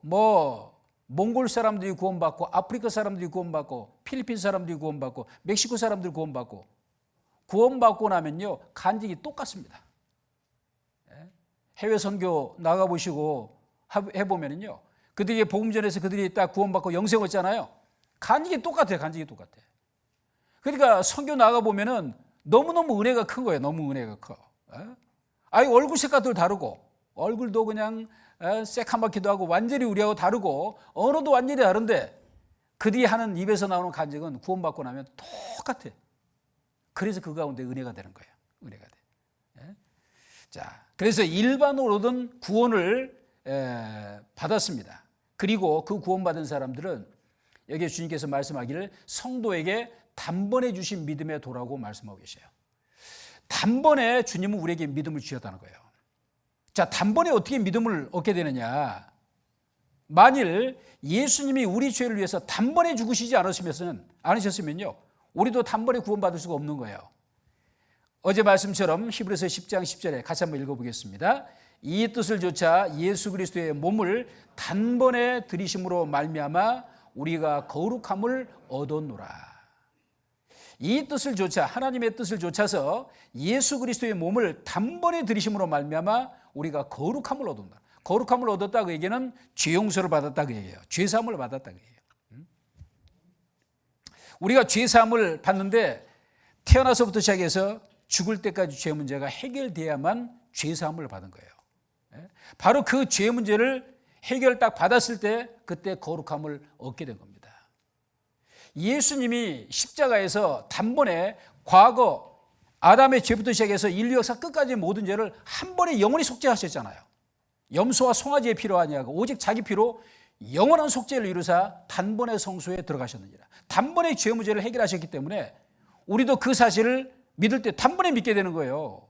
몽골 사람들이 구원받고 아프리카 사람들이 구원받고 필리핀 사람들이 구원받고 멕시코 사람들이 구원받고 나면요 간증이 똑같습니다. 해외 선교 나가보시고 해보면요 그들이 복음 전해서 그들이 딱 구원받고 영생 얻잖아요. 간증이 똑같아요. 간증이 똑같아. 그러니까 선교 나가보면은 너무너무 은혜가 큰 거예요. 너무 은혜가 커. 얼굴 색깔도 다르고 얼굴도 그냥 새카맣기도 하고 완전히 우리하고 다르고 언어도 완전히 다른데 그들이 하는 입에서 나오는 간증은 구원받고 나면 똑같아. 그래서 그 가운데 은혜가 되는 거예요. 은혜가 돼. 자, 그래서 일반으로든 구원을 받았습니다. 그리고 그 구원받은 사람들은 여기에 주님께서 말씀하기를 성도에게 단번에 주신 믿음에 도라고 말씀하고 계세요. 단번에 주님은 우리에게 믿음을 주셨다는 거예요. 자, 단번에 어떻게 믿음을 얻게 되느냐? 만일 예수님이 우리 죄를 위해서 단번에 죽으시지 않으셨으면요, 우리도 단번에 구원받을 수가 없는 거예요. 어제 말씀처럼 히브리서 10장 10절에 같이 한번 읽어보겠습니다. 이 뜻을 조차 예수 그리스도의 몸을 단번에 들이심으로 말미암아 우리가 거룩함을 얻었노라. 이 뜻을 조차, 하나님의 뜻을 조차서 예수 그리스도의 몸을 단번에 들이심으로 말미암아 우리가 거룩함을 얻었다. 거룩함을 얻었다 그 얘기는 죄 용서를 받았다 그 얘기예요. 죄 사함을 받았다 그 얘기예요. 우리가 죄 사함을 받는데 태어나서부터 시작해서 죽을 때까지 죄 문제가 해결돼야만 죄 사함을 받은 거예요. 바로 그 죄 문제를 해결 딱 받았을 때 그때 거룩함을 얻게 된 겁니다. 예수님이 십자가에서 단번에 과거 아담의 죄부터 시작해서 인류 역사 끝까지 모든 죄를 한 번에 영원히 속죄하셨잖아요. 염소와 송아지의 피로 아니하고 오직 자기 피로 영원한 속죄를 이루사 단번에 성소에 들어가셨느니라. 단번에 죄 문제를 해결하셨기 때문에 우리도 그 사실을 믿을 때 단번에 믿게 되는 거예요.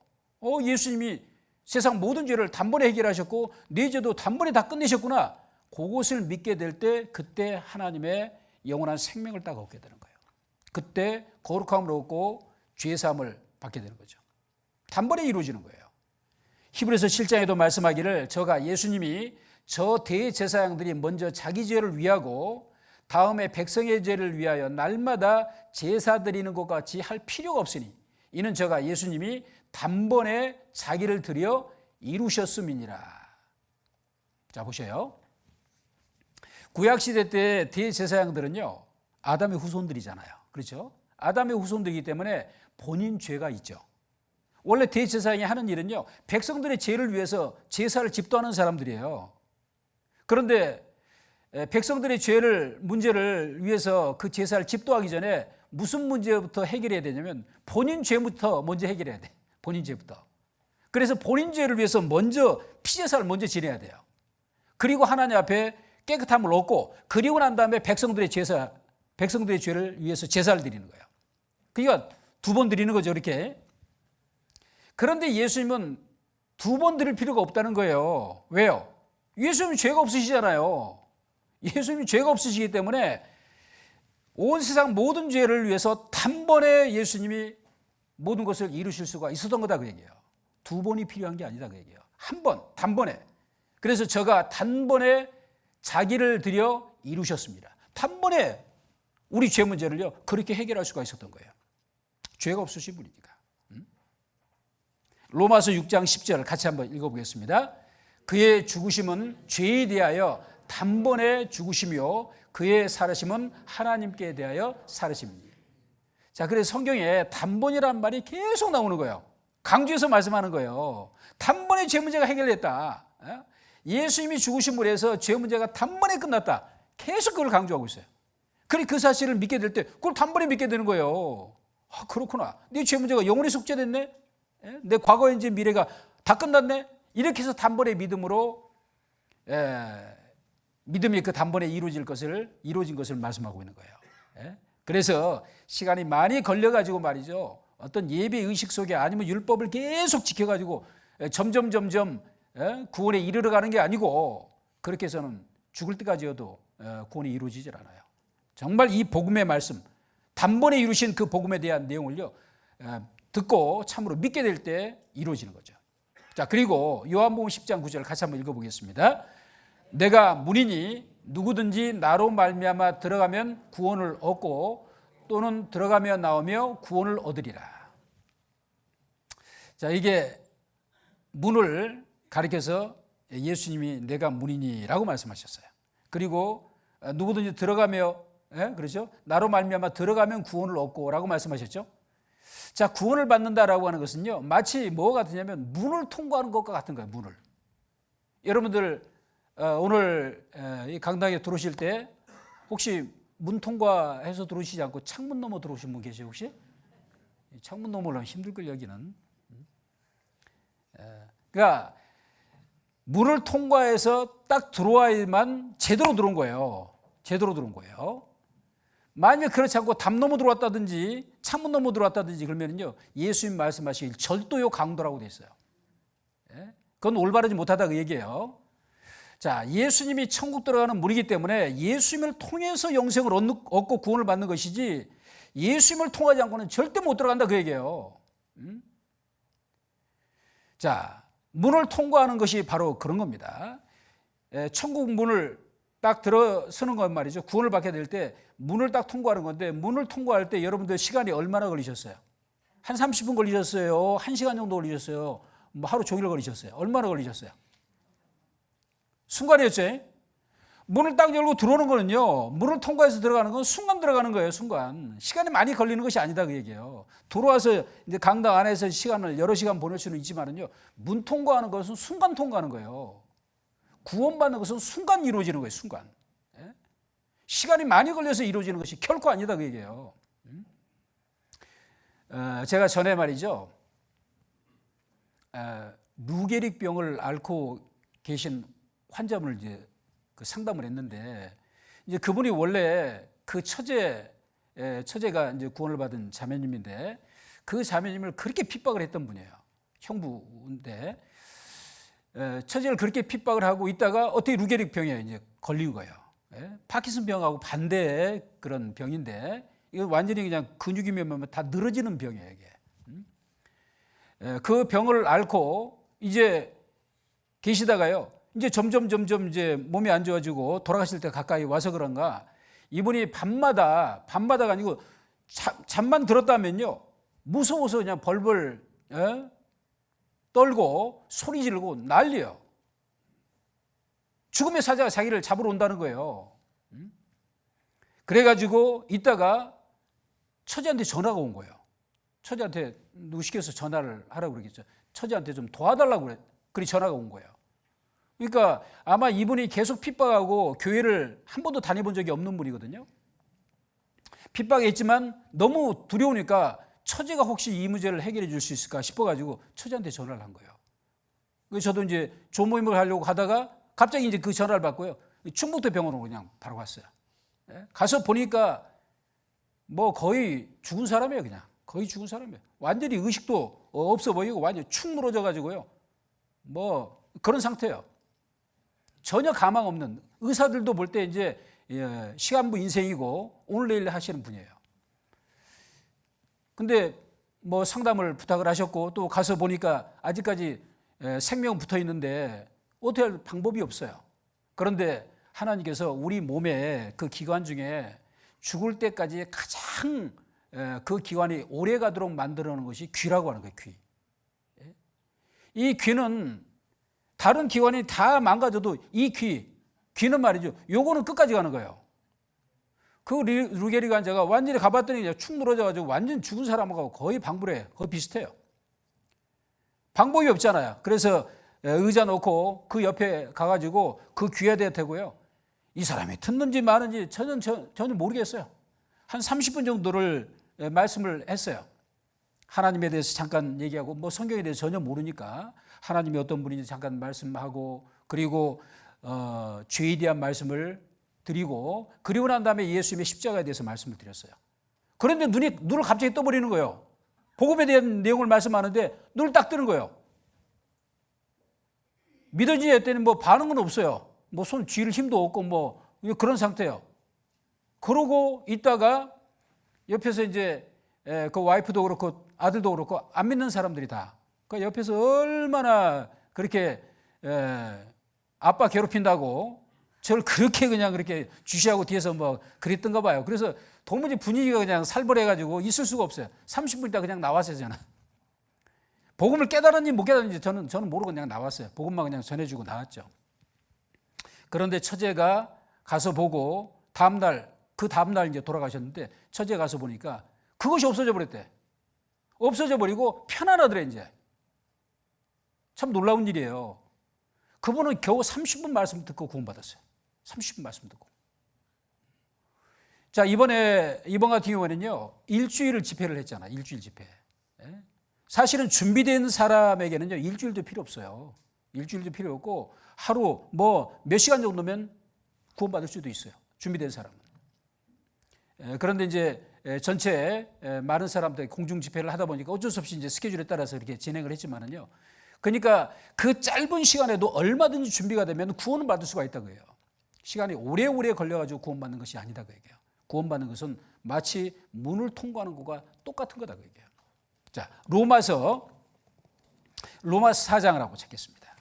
예수님이 세상 모든 죄를 단번에 해결하셨고 내 죄도 단번에 다 끝내셨구나. 그것을 믿게 될 때 그때 하나님의 영원한 생명을 딱 얻게 되는 거예요. 그때 거룩함을 얻고 죄 사함을 받게 되는 거죠. 단번에 이루어지는 거예요. 히브리서 7장에도 말씀하기를 저가 예수님이 저 대제사장들이 먼저 자기 죄를 위하고 다음에 백성의 죄를 위하여 날마다 제사 드리는 것 같이 할 필요가 없으니 이는 저가 예수님이 단번에 자기를 드려 이루셨음이니라. 자, 보세요. 구약시대 때 대제사장들은요, 아담의 후손들이잖아요. 그렇죠? 아담의 후손들이기 때문에 본인 죄가 있죠. 원래 대제사장이 하는 일은요, 백성들의 죄를 위해서 제사를 집도하는 사람들이에요. 그런데 백성들의 문제를 위해서 그 제사를 집도하기 전에 무슨 문제부터 해결해야 되냐면 본인 죄부터 먼저 해결해야 돼. 본인 죄부터. 그래서 본인 죄를 위해서 먼저 피제사를 먼저 지내야 돼요. 그리고 하나님 앞에 깨끗함을 얻고 그리고 난 다음에 백성들의 죄를 위해서 제사를 드리는 거예요. 그러니까 두 번 드리는 거죠, 이렇게. 그런데 예수님은 두 번 드릴 필요가 없다는 거예요. 왜요? 예수님은 죄가 없으시잖아요. 예수님이 죄가 없으시기 때문에 온 세상 모든 죄를 위해서 단번에 예수님이 모든 것을 이루실 수가 있었던 거다 그 얘기예요. 두 번이 필요한 게 아니다 그 얘기예요. 한 번, 단번에. 그래서 저가 단번에 자기를 들여 이루셨습니다. 단번에 우리 죄 문제를요 그렇게 해결할 수가 있었던 거예요. 죄가 없으신 분이니까. 로마서 6장 10절 같이 한번 읽어보겠습니다. 그의 죽으심은 죄에 대하여 단번에 죽으시며 그의 살으심은 하나님께 대하여 살으심이니. 자, 그래서 성경에 단번이라는 말이 계속 나오는 거예요. 강조해서 말씀하는 거예요. 단번에 죄 문제가 해결됐다. 예수님이 죽으심으로 해서 죄 문제가 단번에 끝났다. 계속 그걸 강조하고 있어요. 그리고 그 사실을 믿게 될 때 그걸 단번에 믿게 되는 거예요. 그렇구나. 네 죄 문제가 영원히 속죄됐네. 내 과거, 현재, 미래가 다 끝났네. 이렇게 해서 단번에 믿음으로 믿음이 그 단번에 이루어진 것을 말씀하고 있는 거예요. 그래서 시간이 많이 걸려가지고 말이죠. 어떤 예배 의식 속에 아니면 율법을 계속 지켜가지고 점점 구원에 이르러 가는 게 아니고 그렇게 해서는 죽을 때까지여도 구원이 이루어지질 않아요. 정말 이 복음의 말씀, 단번에 이루신 그 복음에 대한 내용을요 듣고 참으로 믿게 될 때 이루어지는 거죠. 자, 그리고 요한복음 10장 9절 같이 한번 읽어보겠습니다. 내가 문이니 누구든지 나로 말미암아 들어가면 구원을 얻고 또는 들어가며 나오며 구원을 얻으리라. 자, 이게 문을 가리켜서 예수님이 내가 문이니라고 말씀하셨어요. 그리고 누구든지 들어가며 그렇죠? 나로 말미암아 들어가면 구원을 얻고라고 말씀하셨죠. 자, 구원을 받는다라고 하는 것은요 마치 뭐가 같으냐면 문을 통과하는 것과 같은 거예요. 문을. 여러분들 오늘 이 강당에 들어오실 때 혹시 문 통과해서 들어오시지 않고 창문 넘어 들어오신 분 계세요 혹시? 창문 넘어는 힘들걸 여기는. 그러니까 문을 통과해서 딱 들어와야만 제대로 들어온 거예요. 제대로 들어온 거예요. 만약에 그렇지 않고 담 넘어 들어왔다든지 창문 넘어 들어왔다든지 그러면요, 예수님 말씀하시길 절도요 강도라고 돼 있어요. 그건 올바르지 못하다 그 얘기예요. 자, 예수님이 천국 들어가는 문이기 때문에 예수님을 통해서 영생을 얻고 구원을 받는 것이지 예수님을 통하지 않고는 절대 못 들어간다 그 얘기예요. 자, 문을 통과하는 것이 바로 그런 겁니다. 천국 문을 딱 들어서는 건 말이죠. 구원을 받게 될 때 문을 딱 통과하는 건데, 문을 통과할 때 여러분들 시간이 얼마나 걸리셨어요? 한 30분 걸리셨어요? 1시간 정도 걸리셨어요? 뭐 하루 종일 걸리셨어요? 얼마나 걸리셨어요? 순간이었죠. 문을 딱 열고 들어오는 거는요, 문을 통과해서 들어가는 건 순간 들어가는 거예요. 순간. 시간이 많이 걸리는 것이 아니다 그 얘기예요. 들어와서 이제 강당 안에서 시간을 여러 시간 보낼 수는 있지만은요, 문 통과하는 것은 순간 통과하는 거예요. 구원받는 것은 순간 이루어지는 거예요. 순간. 시간이 많이 걸려서 이루어지는 것이 결코 아니다 그 얘기예요. 제가 전에 말이죠, 루게릭병을 앓고 계신 환자분을 이제 그 상담을 했는데, 이제 그분이 원래 그 처제가 이제 구원을 받은 자매님인데, 그 자매님을 그렇게 핍박을 했던 분이에요. 형부인데, 처제를 그렇게 핍박을 하고 있다가 어떻게 루게릭병에 이제 걸린 거예요. 파킨슨 병하고 반대의 그런 병인데, 이거 완전히 그냥 근육이면 다 늘어지는 병이에요, 이게. 그 병을 앓고 이제 계시다가요, 이제 점점 이제 몸이 안 좋아지고 돌아가실 때 가까이 와서 그런가, 이분이 밤마다가 아니고 잠만 들었다면요, 무서워서 그냥 벌벌 떨고 소리 지르고 난리요. 죽음의 사자가 자기를 잡으러 온다는 거예요. 그래가지고 있다가 처제한테 전화가 온 거예요. 처제한테 누구 시켜서 전화를 하라고 그러겠죠. 처제한테 좀 도와달라고 그래 전화가 온 거예요. 그러니까 아마 이분이 계속 핍박하고 교회를 한 번도 다녀본 적이 없는 분이거든요. 핍박했지만 너무 두려우니까 처제가 혹시 이 문제를 해결해 줄 수 있을까 싶어가지고 처제한테 전화를 한 거예요. 그래서 저도 이제 조모임을 하려고 가다가 갑자기 이제 그 전화를 받고요, 충북대 병원으로 그냥 바로 갔어요. 가서 보니까 뭐 거의 죽은 사람이에요. 그냥 거의 죽은 사람이에요. 완전히 의식도 없어 보이고 완전히 축 무너져 가지고요, 뭐 그런 상태예요. 전혀 가망 없는, 의사들도 볼 때 이제 시간부 인생이고 오늘 내일 하시는 분이에요. 근데 뭐 상담을 부탁을 하셨고, 또 가서 보니까 아직까지 생명 붙어 있는데 어떻게 할 방법이 없어요. 그런데 하나님께서 우리 몸의 그 기관 중에 죽을 때까지 가장 그 기관이 오래 가도록 만들어 놓은 것이 귀라고 하는 거예요. 귀. 이 귀는 다른 기관이 다 망가져도 이 귀는 말이죠, 요거는 끝까지 가는 거예요. 그 루게릭 환자가 완전히 가봤더니 축 늘어져가지고 완전 죽은 사람하고 거의 방불해, 거의 비슷해요. 방법이 없잖아요. 그래서 의자 놓고 그 옆에 가가지고 그 귀에 대고요, 이 사람이 듣는지 마는지 전혀 모르겠어요. 한 30분 정도를 말씀을 했어요. 하나님에 대해서 잠깐 얘기하고, 뭐 성경에 대해서 전혀 모르니까 하나님이 어떤 분인지 잠깐 말씀하고, 그리고 죄에 대한 말씀을 드리고, 그리고 난 다음에 예수님의 십자가에 대해서 말씀을 드렸어요. 그런데 눈을 갑자기 떠버리는 거예요. 복음에 대한 내용을 말씀하는데 눈을 딱 뜨는 거예요. 믿어지지 했더니 뭐 반응은 없어요. 뭐 손 쥘 힘도 없고 뭐 그런 상태예요. 그러고 있다가 옆에서 이제 그 와이프도 그렇고 아들도 그렇고 안 믿는 사람들이 다, 그 옆에서 얼마나 그렇게 아빠 괴롭힌다고 저를 그렇게 그냥 그렇게 주시하고 뒤에서 뭐 그랬던가 봐요. 그래서 도무지 분위기가 그냥 살벌해가지고 있을 수가 없어요. 30분 있다 그냥 나왔어요, 저는. 복음을 깨달았는지 못 깨달았는지 저는 모르고 그냥 나왔어요. 복음만 그냥 전해주고 나왔죠. 그런데 처제가 가서 보고 그 다음날 이제 돌아가셨는데, 처제가 가서 보니까 그것이 없어져 버렸대. 없어져 버리고 편안하더래, 이제. 참 놀라운 일이에요. 그분은 겨우 30분 말씀 듣고 구원받았어요. 30분 말씀 듣고. 자, 이번 같은 경우에는요, 일주일 집회를 했잖아. 일주일 집회. 사실은 준비된 사람에게는요, 일주일도 필요 없어요. 일주일도 필요 없고 하루 뭐 몇 시간 정도면 구원받을 수도 있어요. 준비된 사람은. 그런데 이제 전체 많은 사람들 공중 집회를 하다 보니까 어쩔 수 없이 이제 스케줄에 따라서 이렇게 진행을 했지만은요. 그러니까 그 짧은 시간에도 얼마든지 준비가 되면 구원을 받을 수가 있다고 해요. 시간이 오래오래 걸려가지고 구원받는 것이 아니다 그 얘기예요. 구원받는 것은 마치 문을 통과하는 것과 똑같은 거다 그 얘기예요. 자, 로마서 4장을 하고 찾겠습니다.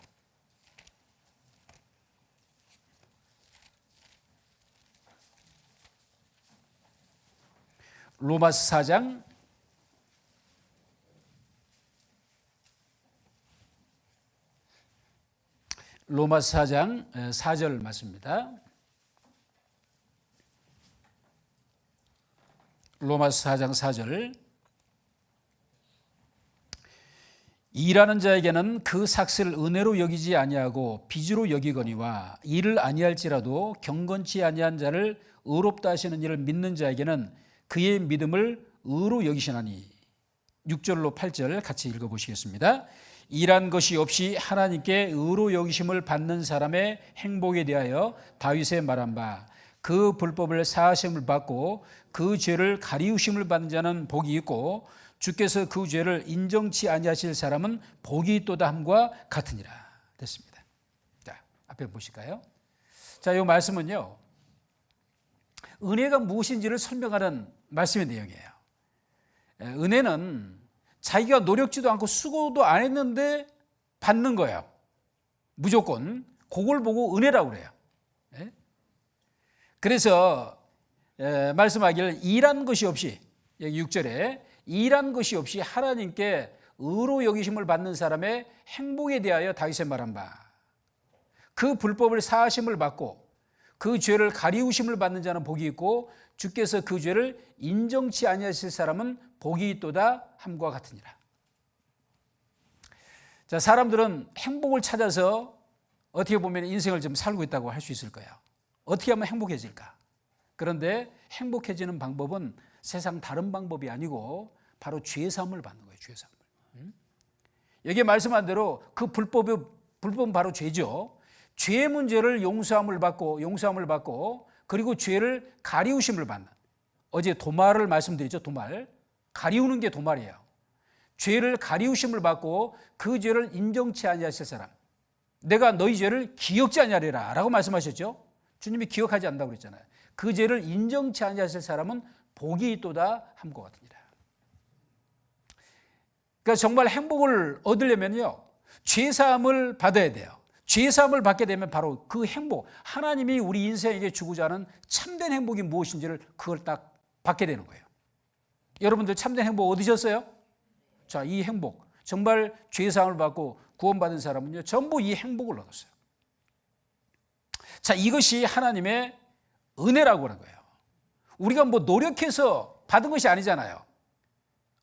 로마서 4장 4절 말씀입니다. 로마서 4장 4절. 일하는 자에게는 그 삭슬을 은혜로 여기지 아니하고 빚으로 여기거니와 이를 아니할지라도 경건치 아니한 자를 의롭다 하시는 이를 믿는 자에게는 그의 믿음을 의로 여기시나니. 6절로 8절 같이 읽어보시겠습니다. 일한 것이 없이 하나님께 의로 여기심을 받는 사람의 행복에 대하여 다윗의 말한 바 그 불법을 사하심을 받고 그 죄를 가리우심을 받는 자는 복이 있고 주께서 그 죄를 인정치 아니하실 사람은 복이 있도다 함과 같으니라. 됐습니다. 자, 앞에 보실까요? 자, 이 말씀은요, 은혜가 무엇인지를 설명하는 말씀의 내용이에요. 은혜는 자기가 노력지도 않고 수고도 안 했는데 받는 거예요. 무조건. 그걸 보고 은혜라고 그래요. 그래서 말씀하기를 일한 것이 없이, 여기 6절에 일한 것이 없이 하나님께 의로 여기심을 받는 사람의 행복에 대하여 다윗의 말한 바 그 불법을 사하심을 받고 그 죄를 가리우심을 받는 자는 복이 있고 주께서 그 죄를 인정치 아니하실 사람은 복이 있도다 함과 같으니라. 자, 사람들은 행복을 찾아서 어떻게 보면 인생을 좀 살고 있다고 할 수 있을 거예요. 어떻게 하면 행복해질까? 그런데 행복해지는 방법은 세상 다른 방법이 아니고 바로 죄사함을 받는 거예요. 죄사함을. 여기에 말씀한 대로 그 불법은 바로 죄죠. 죄의 문제를 용서함을 받고 그리고 죄를 가리우심을 받는. 어제 도말을 말씀드렸죠. 도말. 가리우는 게 도말이에요. 죄를 가리우심을 받고 그 죄를 인정치 아니하실 사람. 내가 너희 죄를 기억지 아니하리라 라고 말씀하셨죠. 주님이 기억하지 않는다고 그랬잖아요. 그 죄를 인정치 아니하실 사람은 복이 있도다 함과 같으니라. 그러니까 정말 행복을 얻으려면요, 죄사함을 받아야 돼요. 죄사함을 받게 되면 바로 그 행복, 하나님이 우리 인생에게 주고자 하는 참된 행복이 무엇인지를 그걸 딱 받게 되는 거예요. 여러분들 참된 행복 얻으셨어요? 자, 이 행복, 정말 죄사함을 받고 구원받은 사람은요, 전부 이 행복을 얻었어요. 자, 이것이 하나님의 은혜라고 하는 거예요. 우리가 뭐 노력해서 받은 것이 아니잖아요.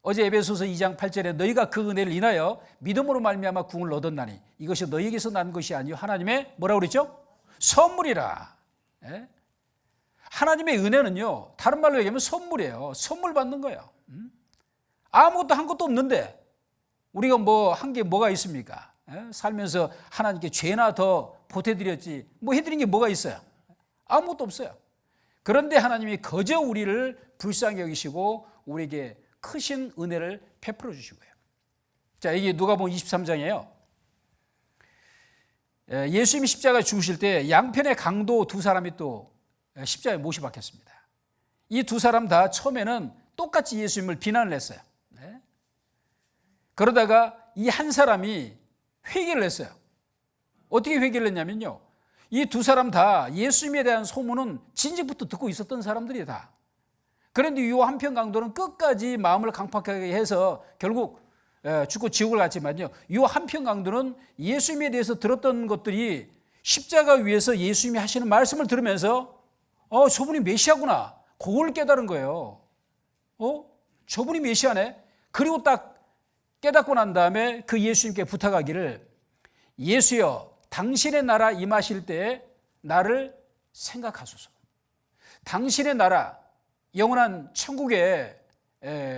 어제 에베소서 2장 8절에 너희가 그 은혜를 인하여 믿음으로 말미암아 구원을 얻었나니 이것이 너희에게서 난 것이 아니요 하나님의 뭐라고 그랬죠? 선물이라. 예? 하나님의 은혜는요, 다른 말로 얘기하면 선물이에요. 선물 받는 거예요. 아무것도 한 것도 없는데 우리가 뭐 한 게 뭐가 있습니까? 예? 살면서 하나님께 죄나 더 보태드렸지 뭐 해드린 게 뭐가 있어요? 아무것도 없어요. 그런데 하나님이 거저 우리를 불쌍히 여기시고 우리에게 크신 은혜를 베풀어 주신 거예요. 자, 이게 누가복음 23장이에요. 예수님이 십자가에 죽으실 때 양편의 강도 두 사람이 또 십자가에 못이 박혔습니다. 이 두 사람 다 처음에는 똑같이 예수님을 비난을 했어요. 그러다가 이 한 사람이 회개를 했어요. 어떻게 회개를 했냐면요, 이 두 사람 다 예수님에 대한 소문은 진즉부터 듣고 있었던 사람들이 다. 그런데 이 한편 강도는 끝까지 마음을 강팍하게 해서 결국 죽고 지옥을 갔지만요, 이 한편 강도는 예수님에 대해서 들었던 것들이 십자가 위에서 예수님이 하시는 말씀을 들으면서 저분이 메시아구나, 그걸 깨달은 거예요. 저분이 메시아네. 그리고 딱 깨닫고 난 다음에 그 예수님께 부탁하기를, 예수여, 당신의 나라 임하실 때에 나를 생각하소서. 당신의 나라, 영원한 천국에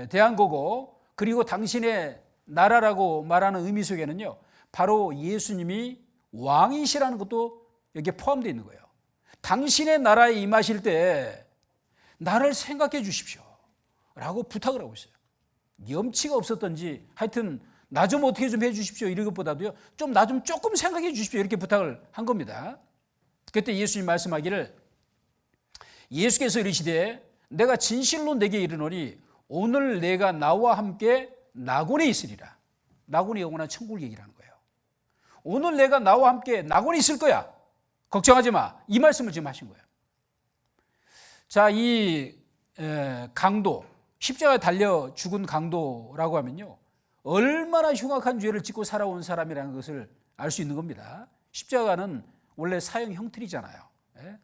대한 거고, 그리고 당신의 나라라고 말하는 의미 속에는요, 바로 예수님이 왕이시라는 것도 여기에 포함되어 있는 거예요. 당신의 나라에 임하실 때 나를 생각해 주십시오 라고 부탁을 하고 있어요. 염치가 없었던지 하여튼 나 좀 어떻게 좀 해 주십시오 이런 것보다도요, 좀 나 좀 조금 생각해 주십시오 이렇게 부탁을 한 겁니다. 그때 예수님 말씀하기를, 예수께서 이르시되 내가 진실로 내게 이르노니 오늘 내가 나와 함께 낙원에 있으리라. 낙원이 영원한 천국을 얘기하는 거예요. 오늘 내가 나와 함께 낙원에 있을 거야. 걱정하지 마. 이 말씀을 지금 하신 거예요. 자, 이 강도, 십자가에 달려 죽은 강도라고 하면요, 얼마나 흉악한 죄를 짓고 살아온 사람이라는 것을 알 수 있는 겁니다. 십자가는 원래 사형 형틀이잖아요.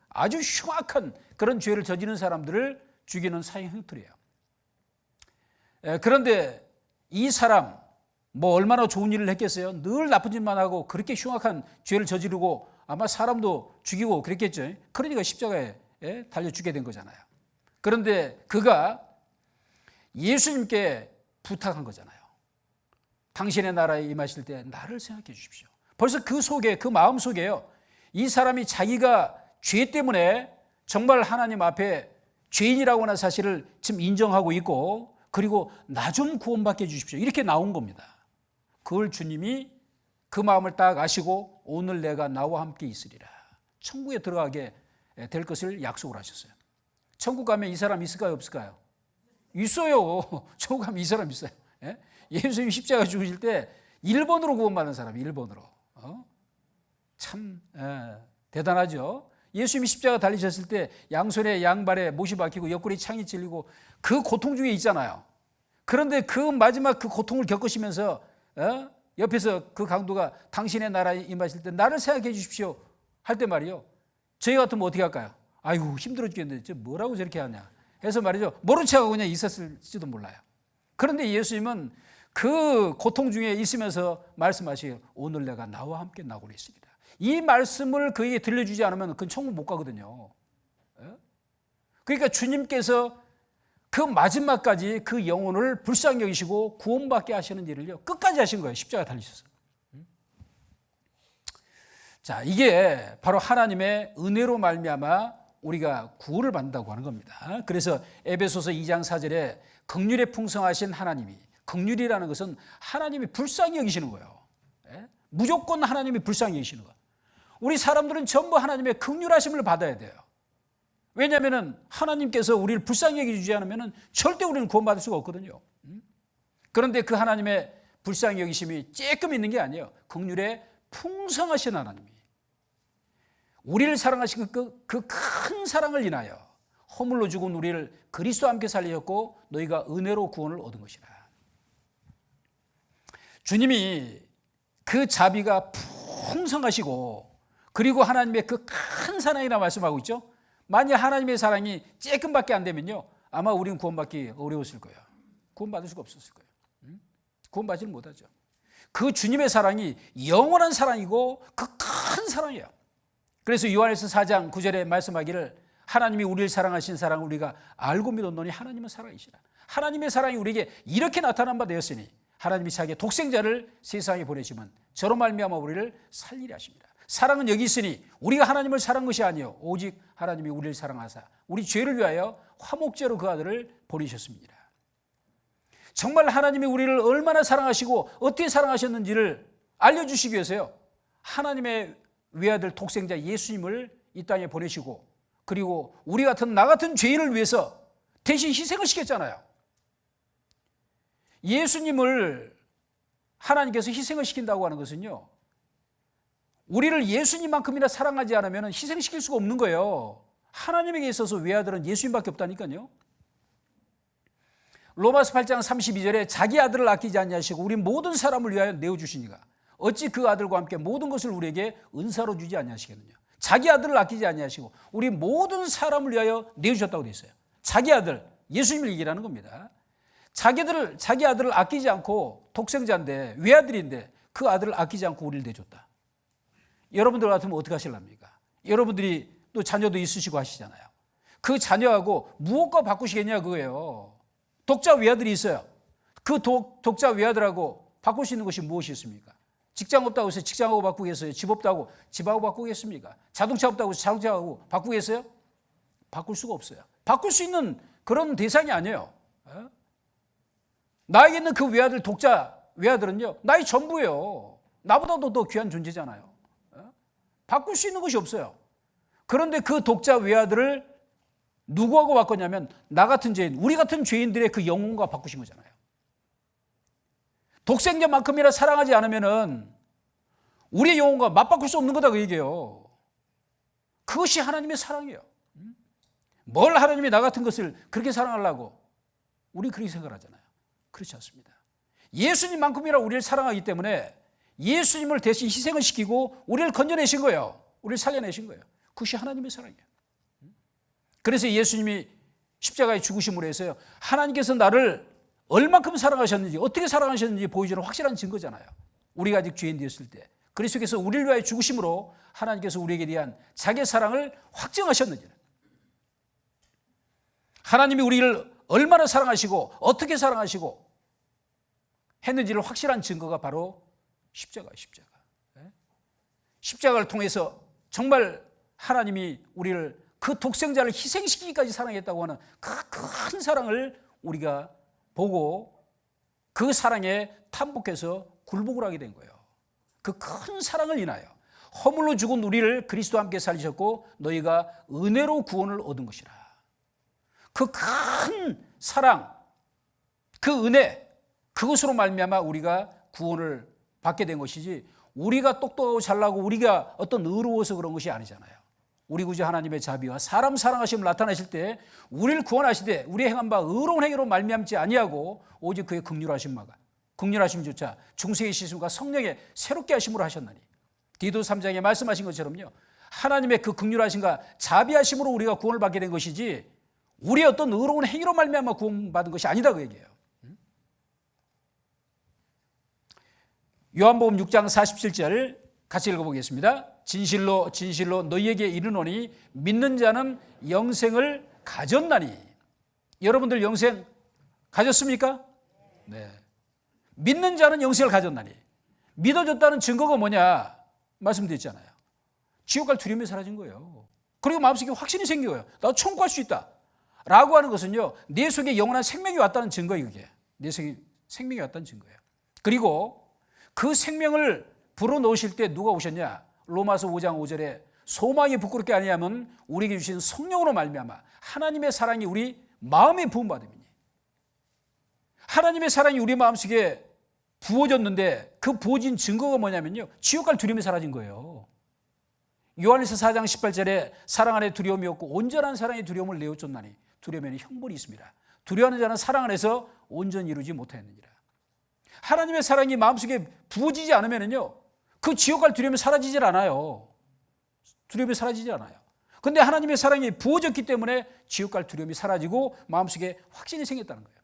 아주 흉악한 그런 죄를 저지른 사람들을 죽이는 사형 형틀이에요. 그런데 이 사람 뭐 얼마나 좋은 일을 했겠어요? 늘 나쁜 짓만 하고 그렇게 흉악한 죄를 저지르고 아마 사람도 죽이고 그랬겠죠. 그러니까 십자가에 달려 죽게 된 거잖아요. 그런데 그가 예수님께 부탁한 거잖아요. 당신의 나라에 임하실 때 나를 생각해 주십시오. 벌써 그 속에, 그 마음 속에요, 이 사람이 자기가 죄 때문에 정말 하나님 앞에 죄인이라고 하는 사실을 지금 인정하고 있고, 그리고 나 좀 구원받게 해주십시오 이렇게 나온 겁니다. 그걸 주님이 그 마음을 딱 아시고 오늘 내가 나와 함께 있으리라, 천국에 들어가게 될 것을 약속을 하셨어요. 천국 가면 이 사람 있을까요 없을까요? 있어요. 천국 가면 이 사람 있어요. 예수님 십자가 죽으실 때 1번으로 구원받은 사람이 1번으로. 참 대단하죠. 예수님이 십자가 달리셨을 때 양손에 양발에 못이 박히고 옆구리 창이 찔리고 그 고통 중에 있잖아요. 그런데 그 마지막 그 고통을 겪으시면서 옆에서 그 강도가 당신의 나라에 임하실 때 나를 생각해 주십시오 할 때 말이요, 저희 같으면 어떻게 할까요? 아이고 힘들어 죽겠는데 저 뭐라고 저렇게 하냐 해서 말이죠, 모른 척하고 그냥 있었을지도 몰라요. 그런데 예수님은 그 고통 중에 있으면서 말씀하시요, 오늘 내가 나와 함께 낙원에 있으리라. 이 말씀을 그에게 들려주지 않으면 그건 천국 못 가거든요. 그러니까 주님께서 그 마지막까지 그 영혼을 불쌍히 여기시고 구원받게 하시는 일을요, 끝까지 하신 거예요. 십자가 달리셔서. 자, 이게 바로 하나님의 은혜로 말미암아 우리가 구원을 받는다고 하는 겁니다. 그래서 에베소서 2장 4절에 긍휼에 풍성하신 하나님이, 긍휼이라는 것은 하나님이 불쌍히 여기시는 거예요. 무조건 하나님이 불쌍히 여기시는 거예요. 우리 사람들은 전부 하나님의 긍휼하심을 받아야 돼요. 왜냐하면 하나님께서 우리를 불쌍히 여기지 않으면 절대 우리는 구원받을 수가 없거든요. 그런데 그 하나님의 불쌍히 여기심이 조금 있는 게 아니에요. 긍휼에 풍성하신 하나님이 우리를 사랑하신 그 큰 사랑을 인하여 허물로 죽은 우리를 그리스도와 함께 살리셨고 너희가 은혜로 구원을 얻은 것이라. 주님이 그 자비가 풍성하시고 그리고 하나님의 그 큰 사랑이라 말씀하고 있죠. 만약 하나님의 사랑이 조금밖에 안 되면요, 아마 우리는 구원받기 어려웠을 거예요. 구원받을 수가 없었을 거예요. 구원받지는 못하죠. 그 주님의 사랑이 영원한 사랑이고 그 큰 사랑이에요. 그래서 요한일서 4장 9절에 말씀하기를, 하나님이 우리를 사랑하신 사랑을 우리가 알고 믿었노니 하나님은 사랑이시라. 하나님의 사랑이 우리에게 이렇게 나타난 바 되었으니 하나님이 자기의 독생자를 세상에 보내시면 저로 말미암아 우리를 살리려 하십니다. 사랑은 여기 있으니 우리가 하나님을 사랑한 것이 아니요 오직 하나님이 우리를 사랑하사 우리 죄를 위하여 화목제로 그 아들을 보내셨습니다. 정말 하나님이 우리를 얼마나 사랑하시고 어떻게 사랑하셨는지를 알려주시기 위해서요, 하나님의 외아들 독생자 예수님을 이 땅에 보내시고 그리고 우리 같은 나 같은 죄인을 위해서 대신 희생을 시켰잖아요. 예수님을 하나님께서 희생을 시킨다고 하는 것은요, 우리를 예수님만큼이나 사랑하지 않으면 희생시킬 수가 없는 거예요. 하나님에게 있어서 외아들은 예수님밖에 없다니까요. 로마서 8장 32절에 자기 아들을 아끼지 아니하시고 우리 모든 사람을 위하여 내어주시니가 어찌 그 아들과 함께 모든 것을 우리에게 은사로 주지 아니하시겠느냐. 자기 아들을 아끼지 아니하시고 우리 모든 사람을 위하여 내어주셨다고 되어 있어요. 자기 아들, 예수님을 얘기하는 겁니다. 자기 아들을 아끼지 않고 독생자인데 외아들인데 그 아들을 아끼지 않고 우리를 내줬다. 여러분들 같으면 어떻게 하실랍니까? 여러분들이 또 자녀도 있으시고 하시잖아요. 그 자녀하고 무엇과 바꾸시겠냐 그거예요. 독자 외아들이 있어요. 그 독자 외아들하고 바꿀 수 있는 것이 무엇이 있습니까? 직장 없다고 해서 직장하고 바꾸겠어요? 집 없다고 집하고 바꾸겠습니까? 자동차 없다고 해서 자동차하고 바꾸겠어요? 바꿀 수가 없어요. 바꿀 수 있는 그런 대상이 아니에요. 나에게 있는 그 외아들, 독자 외아들은요, 나의 전부예요. 나보다도 더 귀한 존재잖아요. 바꿀 수 있는 것이 없어요. 그런데 그 독자 외아들을 누구하고 바꿨냐면 나 같은 죄인, 우리 같은 죄인들의 그 영혼과 바꾸신 거잖아요. 독생자만큼이나 사랑하지 않으면은 우리의 영혼과 맞바꿀 수 없는 거다 그 얘기예요. 그것이 하나님의 사랑이에요. 뭘 하나님이 나 같은 것을 그렇게 사랑하려고 우리 그렇게 생각하잖아요. 그렇지 않습니다. 예수님만큼이나 우리를 사랑하기 때문에 예수님을 대신 희생을 시키고 우리를 건져내신 거예요. 우리를 살려내신 거예요. 그것이 하나님의 사랑이에요. 그래서 예수님이 십자가에 죽으심으로 해서요, 하나님께서 나를 얼만큼 사랑하셨는지, 어떻게 사랑하셨는지 보여주는 확실한 증거잖아요. 우리가 아직 죄인 되었을 때 그리스도께서 우리를 위하여 죽으심으로 하나님께서 우리에게 대한 자기의 사랑을 확증하셨는지는, 하나님이 우리를 얼마나 사랑하시고 어떻게 사랑하시고 했는지를 확실한 증거가 바로 십자가예요. 십자가를 통해서 정말 하나님이 우리를 그 독생자를 희생시키기까지 사랑했다고 하는 그 큰 사랑을 우리가 보고 그 사랑에 탐복해서 굴복을 하게 된 거예요. 그 큰 사랑을 인하여 허물로 죽은 우리를 그리스도와 함께 살리셨고 너희가 은혜로 구원을 얻은 것이라. 그 큰 사랑, 그 은혜, 그것으로 말미암아 우리가 구원을 받게 된 것이지 우리가 똑똑하고 잘나고 우리가 어떤 의로워서 그런 것이 아니잖아요. 우리 구주 하나님의 자비와 사람 사랑하심을 나타내실 때 우리를 구원하시되 우리의 행한 바 의로운 행위로 말미암지 아니하고 오직 그의 긍휼하심조차 중생의 시슴과 성령의 새롭게 하심으로 하셨나니, 디도 3장에 말씀하신 것처럼요, 하나님의 그 긍휼하심과 자비하심으로 우리가 구원을 받게 된 것이지 우리의 어떤 의로운 행위로 말미암아 구원받은 것이 아니다 그 얘기예요. 요한복음 6장 47절 같이 읽어보겠습니다. 진실로 진실로 너희에게 이르노니 믿는 자는 영생을 가졌나니. 여러분들 영생 가졌습니까? 네. 믿는 자는 영생을 가졌나니. 믿어졌다는 증거가 뭐냐 말씀드렸잖아요. 지옥 갈 두려움이 사라진 거예요. 그리고 마음속에 확신이 생긴 거예요. 나도 천국 갈 수 있다 라고 하는 것은요, 내 속에 영원한 생명이 왔다는 증거예요. 그게 내 속에 생명이 왔다는 증거예요. 그리고 그 생명을 불어넣으실 때 누가 오셨냐? 로마서 5장 5절에 소망이 부끄럽게 아니하면 우리에게 주신 성령으로 말미암아 하나님의 사랑이 우리 마음에 부음받음이니. 하나님의 사랑이 우리 마음속에 부어졌는데 그 부어진 증거가 뭐냐면요, 지옥 갈 두려움이 사라진 거예요. 요한일서 4장 18절에 사랑 안에 두려움이 없고 온전한 사랑의 두려움을 내어 쫓나니 두려움에는 형벌이 있습니다. 두려워하는 자는 사랑 안에서 온전히 이루지 못하였느니라. 하나님의 사랑이 마음속에 부어지지 않으면요, 그 지옥 갈 두려움이 사라지질 않아요. 두려움이 사라지지 않아요. 그런데 하나님의 사랑이 부어졌기 때문에 지옥 갈 두려움이 사라지고 마음속에 확신이 생겼다는 거예요.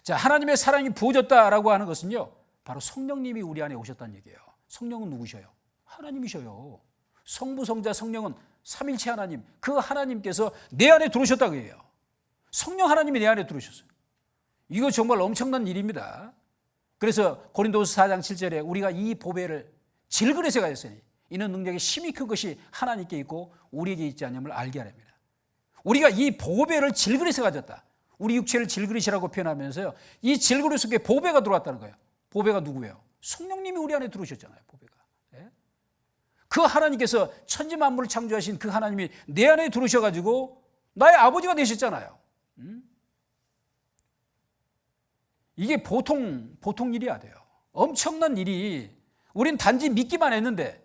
자, 하나님의 사랑이 부어졌다라고 하는 것은요, 바로 성령님이 우리 안에 오셨다는 얘기예요. 성령은 누구셔요? 하나님이셔요. 성부, 성자, 성령은 삼일체 하나님, 그 하나님께서 내 안에 들어오셨다고 해요. 성령 하나님이 내 안에 들어오셨어요. 이거 정말 엄청난 일입니다. 그래서 고린도서 4장 7절에 우리가 이 보배를 질그릇에 가졌으니 이는 능력의 힘이 큰 것이 하나님께 있고 우리에게 있지 않음을 알게 하랍니다. 우리가 이 보배를 질그릇에 가졌다. 우리 육체를 질그릇이라고 표현하면서요, 이 질그릇 속에 보배가 들어왔다는 거예요. 보배가 누구예요? 성령님이 우리 안에 들어오셨잖아요. 보배가. 그 하나님께서 천지 만물을 창조하신 그 하나님이 내 안에 들어오셔가지고 나의 아버지가 되셨잖아요. 이게 보통 일이 안 돼요. 엄청난 일이, 우린 단지 믿기만 했는데,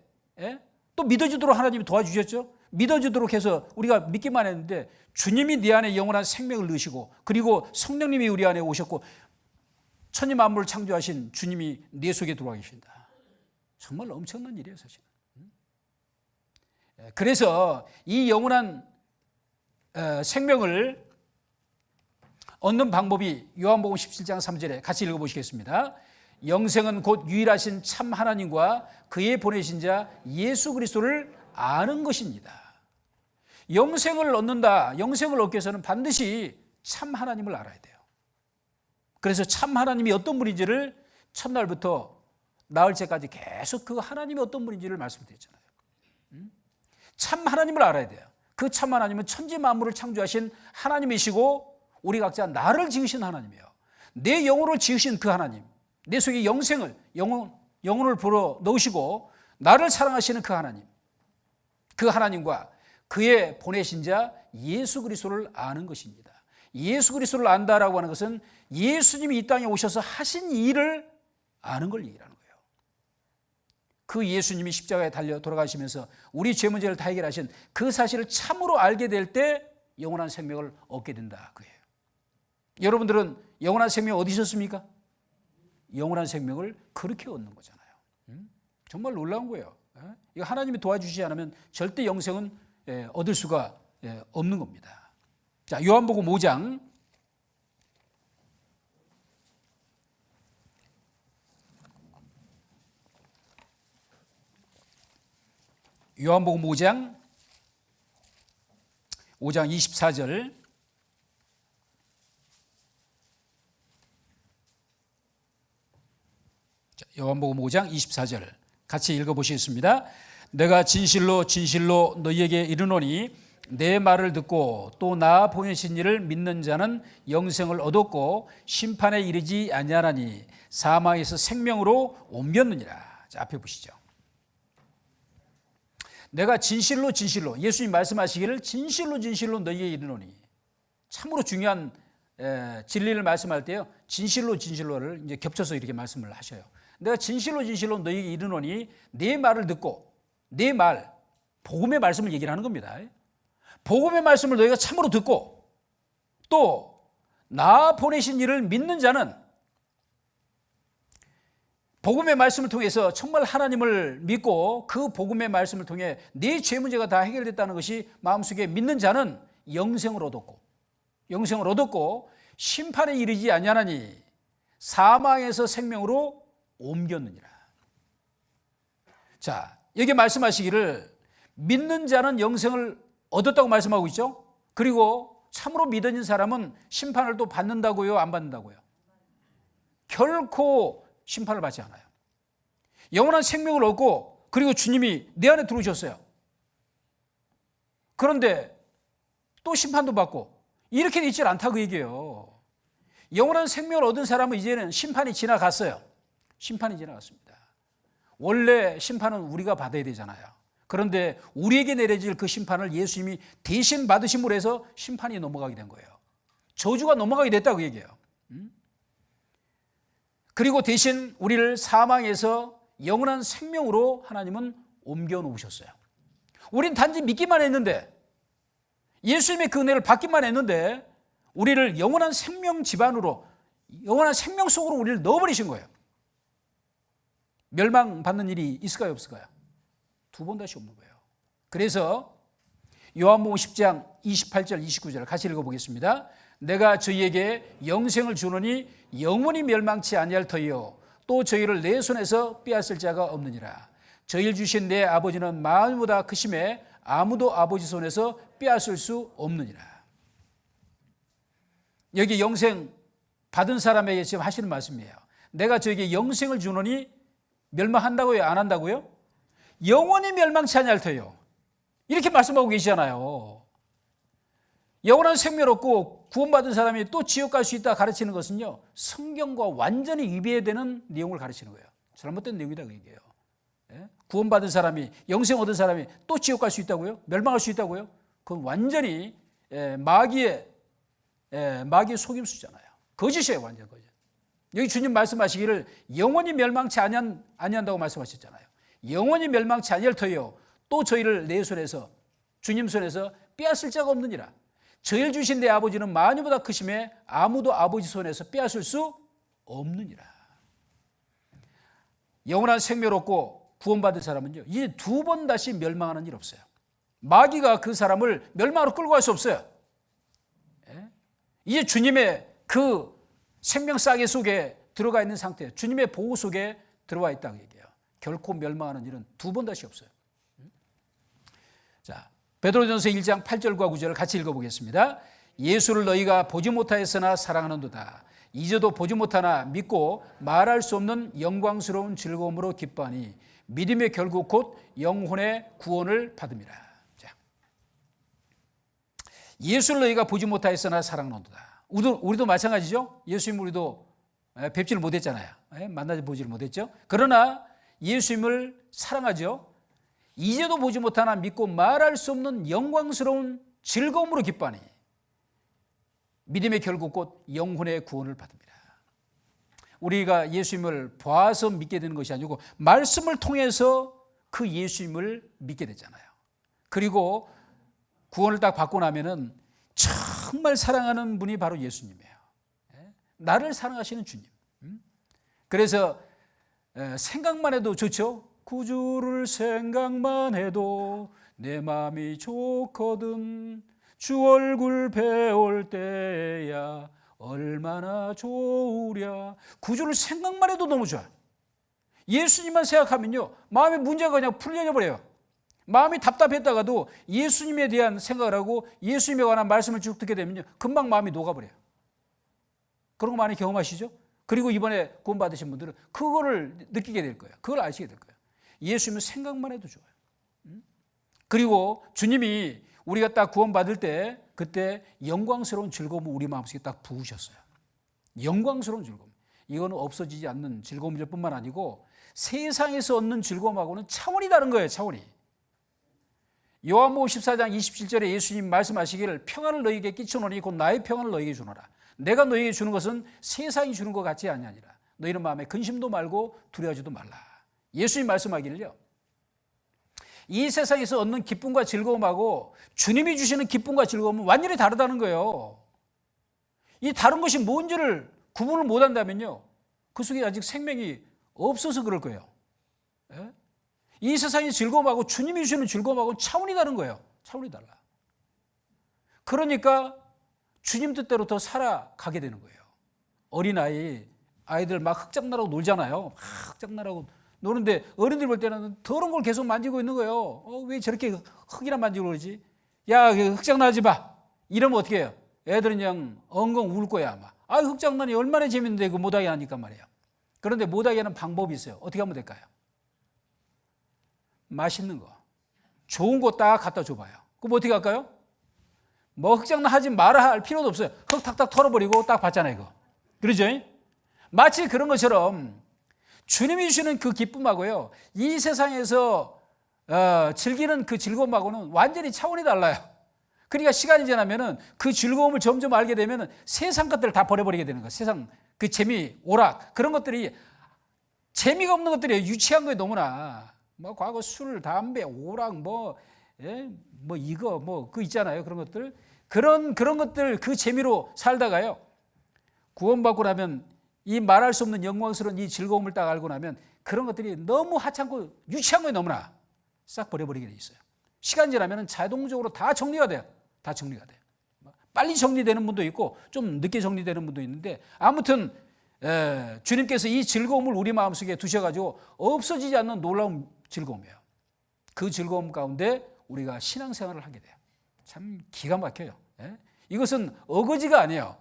또 믿어주도록 하나님이 도와주셨죠. 믿어주도록 해서 우리가 믿기만 했는데 주님이 네 안에 영원한 생명을 넣으시고, 그리고 성령님이 우리 안에 오셨고 천지 만물을 창조하신 주님이 내 속에 들어와 계신다. 정말 엄청난 일이에요, 사실. 그래서 이 영원한 생명을 얻는 방법이 요한복음 17장 3절에 같이 읽어보시겠습니다. 영생은 곧 유일하신 참 하나님과 그의 보내신 자 예수 그리스도를 아는 것입니다. 영생을 얻는다, 영생을 얻기 위해서는 반드시 참 하나님을 알아야 돼요. 그래서 참 하나님이 어떤 분인지를 첫날부터 나흘째까지 계속 그 하나님이 어떤 분인지를 말씀드렸잖아요. 참 하나님을 알아야 돼요. 그 참 하나님은 천지 만물을 창조하신 하나님이시고 우리 각자 나를 지으신 하나님이에요. 내 영혼을 지으신 그 하나님, 내 속에 영혼을 불어 넣으시고 나를 사랑하시는 그 하나님, 그 하나님과 그의 보내신 자 예수 그리스도를 아는 것입니다. 예수 그리스도를 안다라고 하는 것은 예수님이 이 땅에 오셔서 하신 일을 아는 걸 얘기하는 거예요. 그 예수님이 십자가에 달려 돌아가시면서 우리 죄 문제를 다 해결하신 그 사실을 참으로 알게 될 때 영원한 생명을 얻게 된다 그예요. 여러분들은 영원한 생명 얻으셨습니까? 영원한 생명을 그렇게 얻는 거잖아요. 정말 놀라운 거예요. 이거 하나님이 도와주시지 않으면 절대 영생은 얻을 수가 없는 겁니다. 자, 요한복음 5장 요한복음 5장 24절 요한복음 5장 24절 같이 읽어보시겠습니다. 내가 진실로 진실로 너희에게 이르노니 내 말을 듣고 또 나 보내신 이를 믿는 자는 영생을 얻었고 심판에 이르지 아니하나니 사망에서 생명으로 옮겼느니라. 자, 앞에 보시죠. 내가 진실로 진실로 예수님 말씀하시기를 진실로 진실로 너희에게 이르노니 참으로 중요한 진리를 말씀할 때요. 진실로 진실로를 이제 겹쳐서 이렇게 말씀을 하셔요. 내가 진실로 진실로 너희에게 이르노니 내 말을 듣고 내 말 복음의 말씀을 얘기를 하는 겁니다. 복음의 말씀을 너희가 참으로 듣고 또 나 보내신 이를 믿는 자는 복음의 말씀을 통해서 정말 하나님을 믿고 그 복음의 말씀을 통해 내 죄 문제가 다 해결됐다는 것이 마음속에 믿는 자는 영생을 얻었고 심판에 이르지 아니하나니 사망에서 생명으로 옮겼느니라. 자, 여기 말씀하시기를 믿는 자는 영생을 얻었다고 말씀하고 있죠. 그리고 참으로 믿는 사람은 심판을 또 받는다고요, 안 받는다고요? 결코 심판을 받지 않아요. 영원한 생명을 얻고 그리고 주님이 내 안에 들어오셨어요. 그런데 또 심판도 받고 이렇게 돼 있지 않다고 얘기해요. 영원한 생명을 얻은 사람은 이제는 심판이 지나갔어요. 심판이 지나갔습니다. 원래 심판은 우리가 받아야 되잖아요. 그런데 우리에게 내려질 그 심판을 예수님이 대신 받으심으로 해서 심판이 넘어가게 된 거예요. 저주가 넘어가게 됐다고 얘기해요. 그리고 대신 우리를 사망에서 영원한 생명으로 하나님은 옮겨 놓으셨어요. 우린 단지 믿기만 했는데 예수님의 그 은혜를 받기만 했는데 우리를 영원한 생명 집안으로 영원한 생명 속으로 우리를 넣어버리신 거예요. 멸망받는 일이 있을까요, 없을까요? 두 번 다시 없는 거예요. 그래서 요한복음 10장 28절 29절 같이 읽어보겠습니다. 내가 저희에게 영생을 주노니 영원히 멸망치 아니할 터이요 또 저희를 내 손에서 빼앗을 자가 없느니라. 저희를 주신 내 아버지는 만유보다 크심에 아무도 아버지 손에서 빼앗을 수 없느니라. 여기 영생 받은 사람에게 지금 하시는 말씀이에요. 내가 저에게 영생을 주노니 멸망한다고요, 안 한다고요? 영원히 멸망치 아니할 터요. 이렇게 말씀하고 계시잖아요. 영원한 생명 얻고 구원받은 사람이 또 지옥 갈 수 있다 가르치는 것은요, 성경과 완전히 위배되는 내용을 가르치는 거예요. 잘못된 내용이다 그 얘기예요. 구원받은 사람이, 영생 얻은 사람이 또 지옥 갈 수 있다고요? 멸망할 수 있다고요? 그건 완전히 마귀의 속임수잖아요. 거짓이에요, 완전 거짓. 여기 주님 말씀하시기를 영원히 멸망치 아니한다고 말씀하셨잖아요. 영원히 멸망치 아니할 터요 또 저희를 내 손에서, 주님 손에서 빼앗을 자가 없느니라. 저희를 주신 내 아버지는 만유보다 크심에 아무도 아버지 손에서 빼앗을 수 없느니라. 영원한 생명 얻고 구원받은 사람은요, 이제 두 번 다시 멸망하는 일 없어요. 마귀가 그 사람을 멸망으로 끌고 갈 수 없어요. 이제 주님의 그 생명싸개 속에 들어가 있는 상태, 주님의 보호 속에 들어와 있다고 얘기해요. 결코 멸망하는 일은 두 번 다시 없어요. 자, 베드로전서 1장 8절과 9절을 같이 읽어보겠습니다. 예수를 너희가 보지 못하였으나 사랑하는도다. 이제도 보지 못하나 믿고 말할 수 없는 영광스러운 즐거움으로 기뻐하니 믿음의 결국 곧 영혼의 구원을 받음이라. 자, 예수를 너희가 보지 못하였으나 사랑하노라. 우리도 마찬가지죠. 예수님 우리도 뵙지를 못했잖아요. 만나지 보지를 못했죠. 그러나 예수님을 사랑하죠. 이제도 보지 못하나 믿고 말할 수 없는 영광스러운 즐거움으로 기뻐하니 믿음의 결국 곧 영혼의 구원을 받습니다. 우리가 예수님을 봐서 믿게 되는 것이 아니고 말씀을 통해서 그 예수님을 믿게 되잖아요. 그리고 구원을 딱 받고 나면은 정말 사랑하는 분이 바로 예수님이에요. 나를 사랑하시는 주님. 그래서 생각만 해도 좋죠. 구주를 생각만 해도 내 마음이 좋거든. 주 얼굴 배울 때야 얼마나 좋으랴. 구주를 생각만 해도 너무 좋아. 예수님만 생각하면요, 마음의 문제가 그냥 풀려져 버려요. 마음이 답답했다가도 예수님에 대한 생각을 하고 예수님에 관한 말씀을 쭉 듣게 되면요, 금방 마음이 녹아버려요. 그런 거 많이 경험하시죠? 그리고 이번에 구원 받으신 분들은 그거를 느끼게 될 거예요. 그걸 아시게 될 거예요. 예수님은 생각만 해도 좋아요. 그리고 주님이 우리가 딱 구원 받을 때 그때 영광스러운 즐거움을 우리 마음속에 딱 부으셨어요. 영광스러운 즐거움. 이거는 없어지지 않는 즐거움일 뿐만 아니고 세상에서 얻는 즐거움하고는 차원이 다른 거예요. 차원이. 요한복음 14장 27절에 예수님 말씀하시기를 평안을 너희에게 끼쳐노니 곧 나의 평안을 너희에게 주노라. 내가 너희에게 주는 것은 세상이 주는 것 같지 아니하니라. 너희는 마음에 근심도 말고 두려워하지도 말라. 예수님 말씀하기를요, 이 세상에서 얻는 기쁨과 즐거움하고 주님이 주시는 기쁨과 즐거움은 완전히 다르다는 거예요. 이 다른 것이 뭔지를 구분을 못한다면요, 그 속에 아직 생명이 없어서 그럴 거예요. 이 세상의 즐거움하고 주님이 주시는 즐거움하고는 차원이 다른 거예요. 차원이 달라. 그러니까 주님 뜻대로 더 살아가게 되는 거예요. 어린아이, 아이들 막 흙장나라고 놀잖아요. 막 흙장나라고 노는데 어른들 볼 때는 더러운 걸 계속 만지고 있는 거예요. 왜 저렇게 흙이나 만지고 그러지? 야, 흙장나지 마. 이러면 어떻게 해요? 애들은 그냥 엉엉 울 거야 아마. 아, 흙장난이 얼마나 재밌는데 그 못하게 하니까 말이에요. 그런데 못하게 하는 방법이 있어요. 어떻게 하면 될까요? 맛있는 거, 좋은 거 딱 갖다 줘봐요. 그럼 어떻게 할까요? 뭐 흙장난 하지 말아 할 필요도 없어요. 흙 탁탁 털어버리고 딱 받잖아요, 이거. 그러죠? 마치 그런 것처럼 주님이 주시는 그 기쁨하고요, 이 세상에서 즐기는 그 즐거움하고는 완전히 차원이 달라요. 그러니까 시간이 지나면은 그 즐거움을 점점 알게 되면은 세상 것들을 다 버려버리게 되는 거예요. 세상 그 재미, 오락 그런 것들이 재미가 없는 것들이 유치한 거예요. 너무나 뭐 과거 술, 담배, 오락 뭐 이거 뭐 그 있잖아요. 그런 것들 그런 것들 그 재미로 살다가요, 구원받고 나면 이 말할 수 없는 영광스러운 이 즐거움을 딱 알고 나면 그런 것들이 너무 하찮고 유치한 거예요. 너무나 싹 버려버리게 돼 있어요. 시간 지나면 자동적으로 다 정리가 돼요. 다 정리가 돼요. 빨리 정리되는 분도 있고 좀 늦게 정리되는 분도 있는데 아무튼 주님께서 이 즐거움을 우리 마음속에 두셔가지고 없어지지 않는 놀라운 즐거움이에요. 그 즐거움 가운데 우리가 신앙생활을 하게 돼요. 참 기가 막혀요. 이것은 어거지가 아니에요.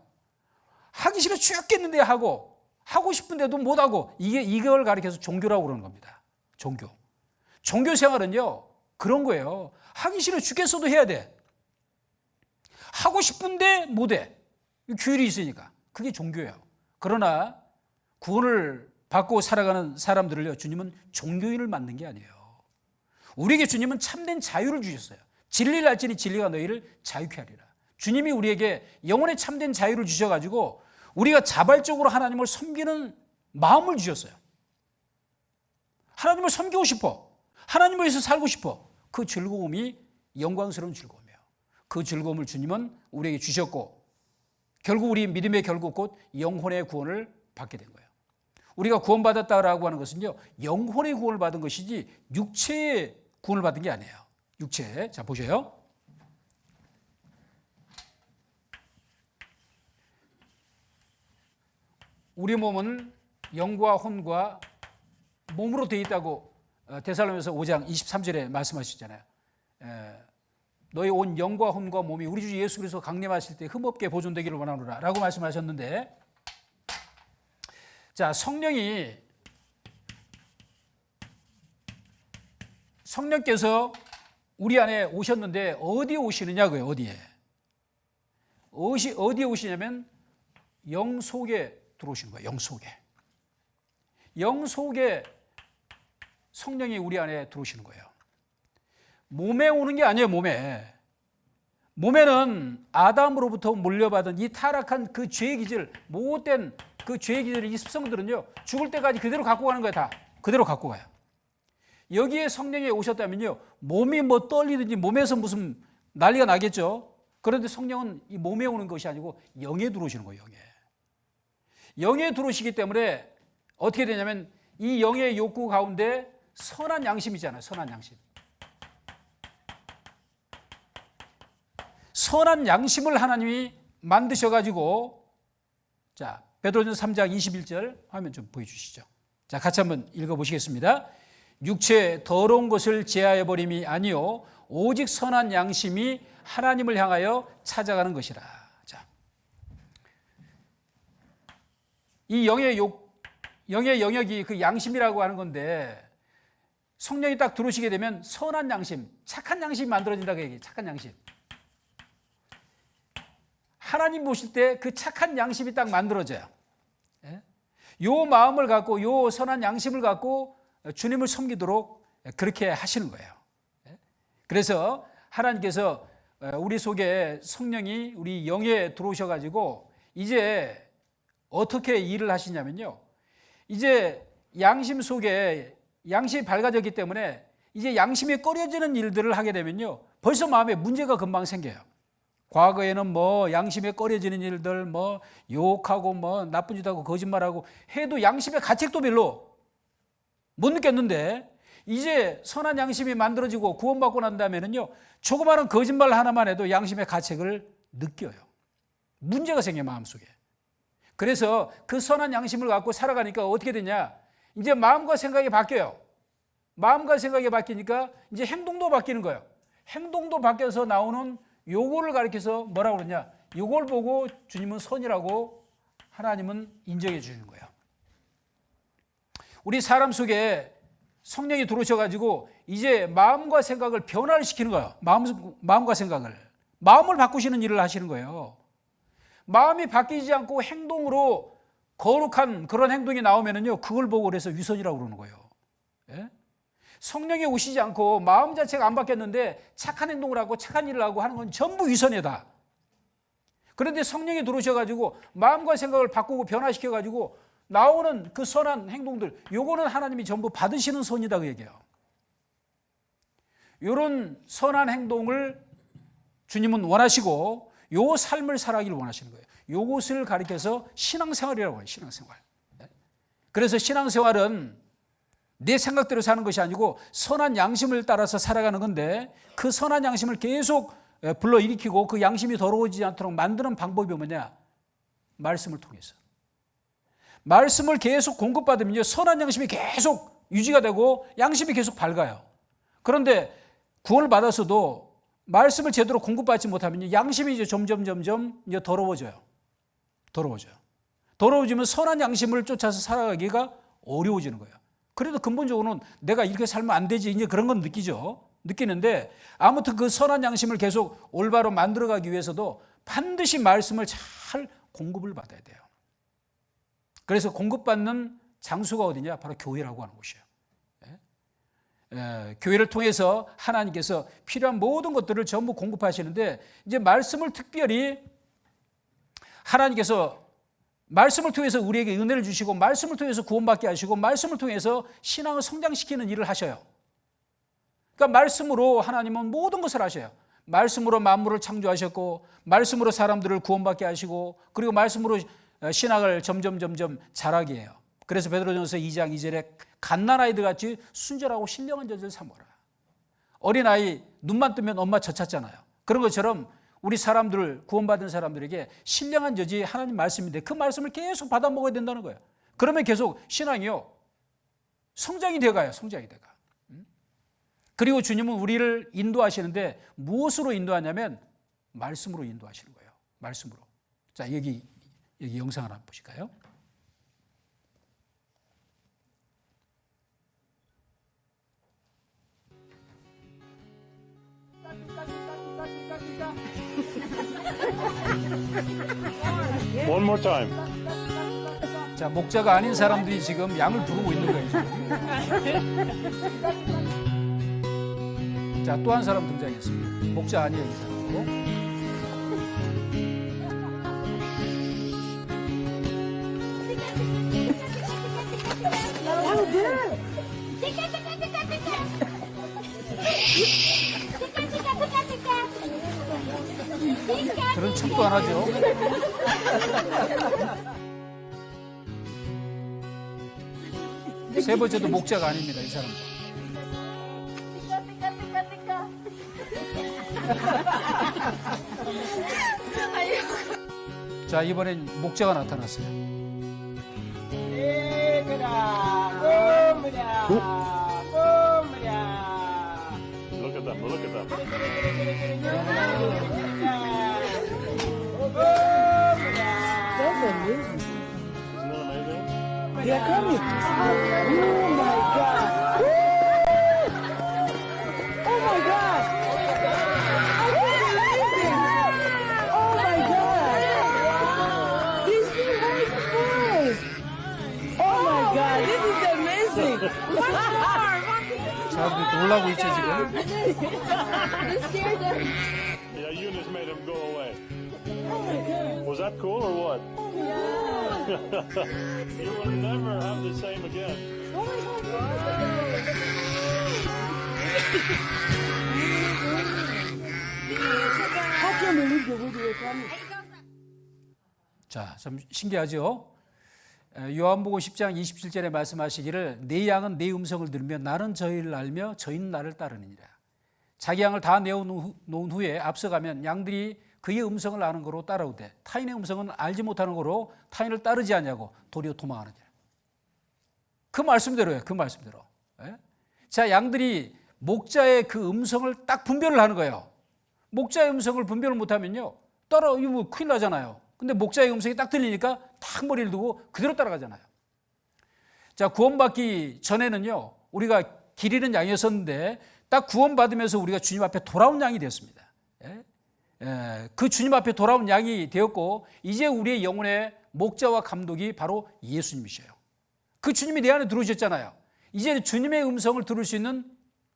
하기 싫어 죽겠는데 하고 싶은데도 못하고 이걸 가리켜서 종교라고 그러는 겁니다. 종교 생활은요 그런 거예요. 하기 싫어 죽겠어도 해야 돼. 하고 싶은데 못해. 규율이 있으니까. 그게 종교예요. 그러나 구원을 받고 살아가는 사람들을요, 주님은 종교인을 만든 게 아니에요. 우리에게 주님은 참된 자유를 주셨어요. 진리를 알지니 진리가 너희를 자유케 하리라. 주님이 우리에게 영혼의 참된 자유를 주셔가지고 우리가 자발적으로 하나님을 섬기는 마음을 주셨어요. 하나님을 섬기고 싶어. 하나님을 위해서 살고 싶어. 그 즐거움이 영광스러운 즐거움이에요. 그 즐거움을 주님은 우리에게 주셨고 결국 우리 믿음의 결국 곧 영혼의 구원을 받게 된 거예요. 우리가 구원받았다라고 하는 것은요, 영혼의 구원을 받은 것이지 육체의 구원을 받은 게 아니에요. 육체. 자, 보세요. 우리 몸은 영과 혼과 몸으로 되어 있다고 데살로니가서 5장 23절에 말씀하셨잖아요. 너희 온 영과 혼과 몸이 우리 주 예수 그리스도 강림하실 때 흠없게 보존되기를 원하노라 라고 말씀하셨는데 자, 성령께서 우리 안에 오셨는데 어디에 오시느냐고요. 어디에 오시냐면 영 속에 들어오시는 거예요. 영 속에 성령이 우리 안에 들어오시는 거예요. 몸에 오는 게 아니에요. 몸에는 아담으로부터 물려받은 이 타락한 그 죄의 기질, 못된 그 죄의 기질, 이 습성들은요, 죽을 때까지 그대로 갖고 가는 거예요. 다 그대로 갖고 가요. 여기에 성령이 오셨다면요, 몸이 뭐 떨리든지 몸에서 무슨 난리가 나겠죠. 그런데 성령은 이 몸에 오는 것이 아니고 영에 들어오시는 거예요. 영에 들어오시기 때문에 어떻게 되냐면 이 영의 욕구 가운데 선한 양심이잖아요. 선한 양심을 하나님이 만드셔가지고, 자, 베드로전서 3장 21절 화면 좀 보여주시죠. 자, 같이 한번 읽어보시겠습니다. 육체의 더러운 것을 제하여 버림이 아니요 오직 선한 양심이 하나님을 향하여 찾아가는 것이라. 자, 이 영의 영역이 그 양심이라고 하는 건데, 성령이 딱 들어오시게 되면 선한 양심, 착한 양심이 만들어진다고 얘기해요. 착한 양심. 하나님 보실 때 그 착한 양심이 딱 만들어져요. 요 마음을 갖고, 요 선한 양심을 갖고 주님을 섬기도록 그렇게 하시는 거예요. 그래서 하나님께서 우리 속에 성령이 우리 영에 들어오셔가지고 이제 어떻게 일을 하시냐면요, 이제 양심 속에 양심이 밝아졌기 때문에 이제 양심에 꺼려지는 일들을 하게 되면요, 벌써 마음에 문제가 금방 생겨요. 과거에는 뭐 양심에 꺼려지는 일들, 뭐 욕하고 뭐 나쁜 짓 하고 거짓말하고 해도 양심의 가책도 별로 못 느꼈는데, 이제 선한 양심이 만들어지고 구원받고 난 다음에는요, 조그마한 거짓말 하나만 해도 양심의 가책을 느껴요. 문제가 생겨요, 마음속에. 그래서 그 선한 양심을 갖고 살아가니까 어떻게 되냐, 이제 마음과 생각이 바뀌어요. 마음과 생각이 바뀌니까 이제 행동도 바뀌는 거예요. 행동도 바뀌어서 나오는 요거를 가리켜서 뭐라고 그러냐, 요걸 보고 주님은 선이라고 하나님은 인정해 주시는 거예요. 우리 사람 속에 성령이 들어오셔가지고 이제 마음과 생각을 변화를 시키는 거예요. 마음과 생각을. 마음을 바꾸시는 일을 하시는 거예요. 마음이 바뀌지 않고 행동으로 거룩한 그런 행동이 나오면은요, 그걸 보고 그래서 위선이라고 그러는 거예요. 예? 성령이 오시지 않고 마음 자체가 안 바뀌었는데 착한 행동을 하고 착한 일을 하고 하는 건 전부 위선이다. 그런데 성령이 들어오셔가지고 마음과 생각을 바꾸고 변화시켜가지고 나오는 그 선한 행동들, 요거는 하나님이 전부 받으시는 선이다, 그 얘기예요. 이런 선한 행동을 주님은 원하시고 요 삶을 살아가기를 원하시는 거예요. 요것을 가리켜서 신앙생활이라고 해요. 신앙생활. 그래서 신앙생활은 내 생각대로 사는 것이 아니고 선한 양심을 따라서 살아가는 건데, 그 선한 양심을 계속 불러일으키고 그 양심이 더러워지지 않도록 만드는 방법이 뭐냐? 말씀을 통해서. 말씀을 계속 공급받으면요, 선한 양심이 계속 유지가 되고 양심이 계속 밝아요. 그런데 구원을 받아서도 말씀을 제대로 공급받지 못하면 양심이 이제 점점 이제 더러워져요. 더러워지면 선한 양심을 쫓아서 살아가기가 어려워지는 거예요. 그래도 근본적으로는 내가 이렇게 살면 안 되지, 이제 그런 건 느끼는데, 아무튼 그 선한 양심을 계속 올바로 만들어가기 위해서도 반드시 말씀을 잘 공급을 받아야 돼요. 그래서 공급받는 장소가 어디냐? 바로 교회라고 하는 곳이에요. 교회를 통해서 하나님께서 필요한 모든 것들을 전부 공급하시는데, 이제 말씀을 특별히 하나님께서 말씀을 통해서 우리에게 은혜를 주시고 말씀을 통해서 구원받게 하시고 말씀을 통해서 신앙을 성장시키는 일을 하셔요. 그러니까 말씀으로 하나님은 모든 것을 하셔요. 말씀으로 만물을 창조하셨고 말씀으로 사람들을 구원받게 하시고 그리고 말씀으로 신앙을 점점 자라게 해요. 그래서 베드로전서 2장 2절에 갓난아이들 같이 순절하고 신령한 자들 삼어라. 어린아이 눈만 뜨면 엄마 젖 찾잖아요. 그런 것처럼 우리 사람들, 구원받은 사람들에게 신령한 젖이 하나님 말씀인데 그 말씀을 계속 받아 먹어야 된다는 거예요. 그러면 계속 신앙이요, 성장이 돼가요. 그리고 주님은 우리를 인도하시는데 무엇으로 인도하냐면 말씀으로 인도하시는 거예요. 말씀으로. 자, 여기 영상을 한번 보실까요? One more time. 자, 목자가 아닌 사람들이 지금 양을 부르고 있는 거예요. 지금. 자, 또 한 사람 등장했습니다. 목자 아니에요, 이 사람도. 들은 척도 안 하죠. 세 번째도 목자가 아닙니다, 이 사람도. 자, 이번엔 목자가 나타났어요. Look at them. Look at them. Isn't that amazing? They're coming. Oh my God. Oh my God. I can't believe this. Oh my God. These two boys. Oh my God. This is amazing. 사람들이 놀라고 있죠, 지금. Yeah, Eunice made him go away. Oh my God. Was that cool or what? Yeah. You will never have the same again. Oh my God. I can't believe the way they were coming. 자, 참 신기하죠? 요한복음 10장 27절에 말씀하시기를 내 양은 내 음성을 들으며 나는 저희를 알며 저희는 나를 따르느니라. 자기 양을 다 내어놓은 후에 앞서가면 양들이 그의 음성을 아는 거로 따라오되 타인의 음성은 알지 못하는 거로 타인을 따르지 않냐고 도리어 도망하느니라. 그 말씀대로예요. 그 말씀대로. 자, 양들이 목자의 그 음성을 딱 분별을 하는 거예요. 목자의 음성을 분별을 못하면요, 이거 큰일 나잖아요. 근데 목자의 음성이 딱 들리니까 탁 머리를 두고 그대로 따라가잖아요. 자, 구원받기 전에는요, 우리가 길 잃은 양이었었는데 딱 구원받으면서 우리가 주님 앞에 돌아온 양이 되었습니다. 그 주님 앞에 돌아온 양이 되었고 이제 우리의 영혼의 목자와 감독이 바로 예수님이셔요. 그 주님이 내 안에 들어오셨잖아요. 이제 주님의 음성을 들을 수 있는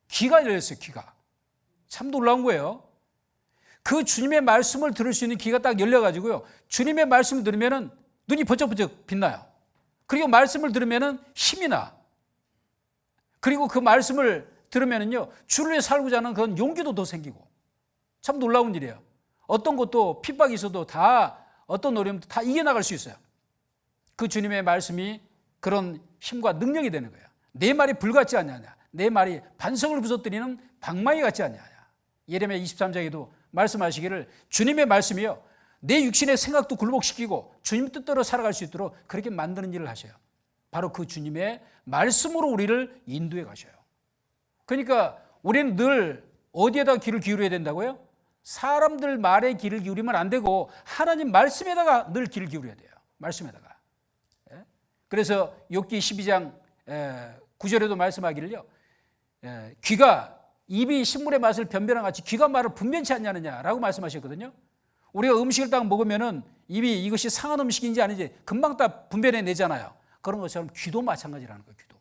귀가 열렸어요. 귀가. 참 놀라운 거예요. 그 주님의 말씀을 들을 수 있는 귀가 딱 열려가지고요, 주님의 말씀을 들으면 눈이 번쩍번쩍 빛나요. 그리고 말씀을 들으면 힘이 나. 그리고 그 말씀을 들으면요, 주를 위해 살고자 하는 그런 용기도 더 생기고. 참 놀라운 일이에요. 어떤 것도 핍박이 있어도 다, 어떤 어려움도 다 이겨나갈 수 있어요. 그 주님의 말씀이 그런 힘과 능력이 되는 거예요. 내 말이 불같지 않냐냐, 내 말이 반석을 부서뜨리는 방망이 같지 않냐냐. 예레미야 23장에도 말씀하시기를 주님의 말씀이요, 내 육신의 생각도 굴복시키고 주님 뜻대로 살아갈 수 있도록 그렇게 만드는 일을 하셔요. 바로 그 주님의 말씀으로 우리를 인도해 가셔요. 그러니까 우리는 늘 어디에다 귀를 기울여야 된다고요? 사람들 말에 귀를 기울이면 안 되고 하나님 말씀에다가 늘 귀를 기울여야 돼요. 말씀에다가. 그래서 욥기 12장 9절에도 말씀하기를요, 귀가 입이 식물의 맛을 변변한 같이 귀가 말을 분변치 않냐느냐라고 말씀하셨거든요. 우리가 음식을 딱 먹으면은 입이 이것이 상한 음식인지 아닌지 금방 딱 분별해 내잖아요. 그런 것처럼 귀도 마찬가지라는 거예요. 귀도.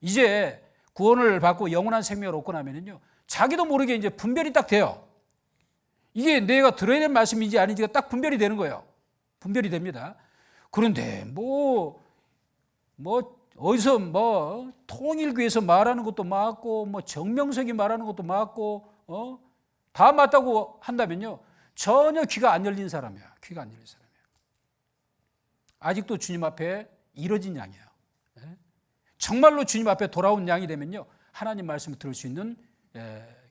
이제 구원을 받고 영원한 생명을 얻고 나면은요, 자기도 모르게 이제 분별이 딱 돼요. 이게 내가 들어야 될 말씀인지 아닌지가 딱 분별이 되는 거예요. 분별이 됩니다. 그런데 어디서 통일교에서 말하는 것도 맞고 정명석이 말하는 것도 맞고 다 맞다고 한다면요, 전혀 귀가 안 열린 사람이야. 귀가 안 열린 사람이야. 아직도 주님 앞에 이뤄진 양이에요. 정말로 주님 앞에 돌아온 양이 되면요, 하나님 말씀을 들을 수 있는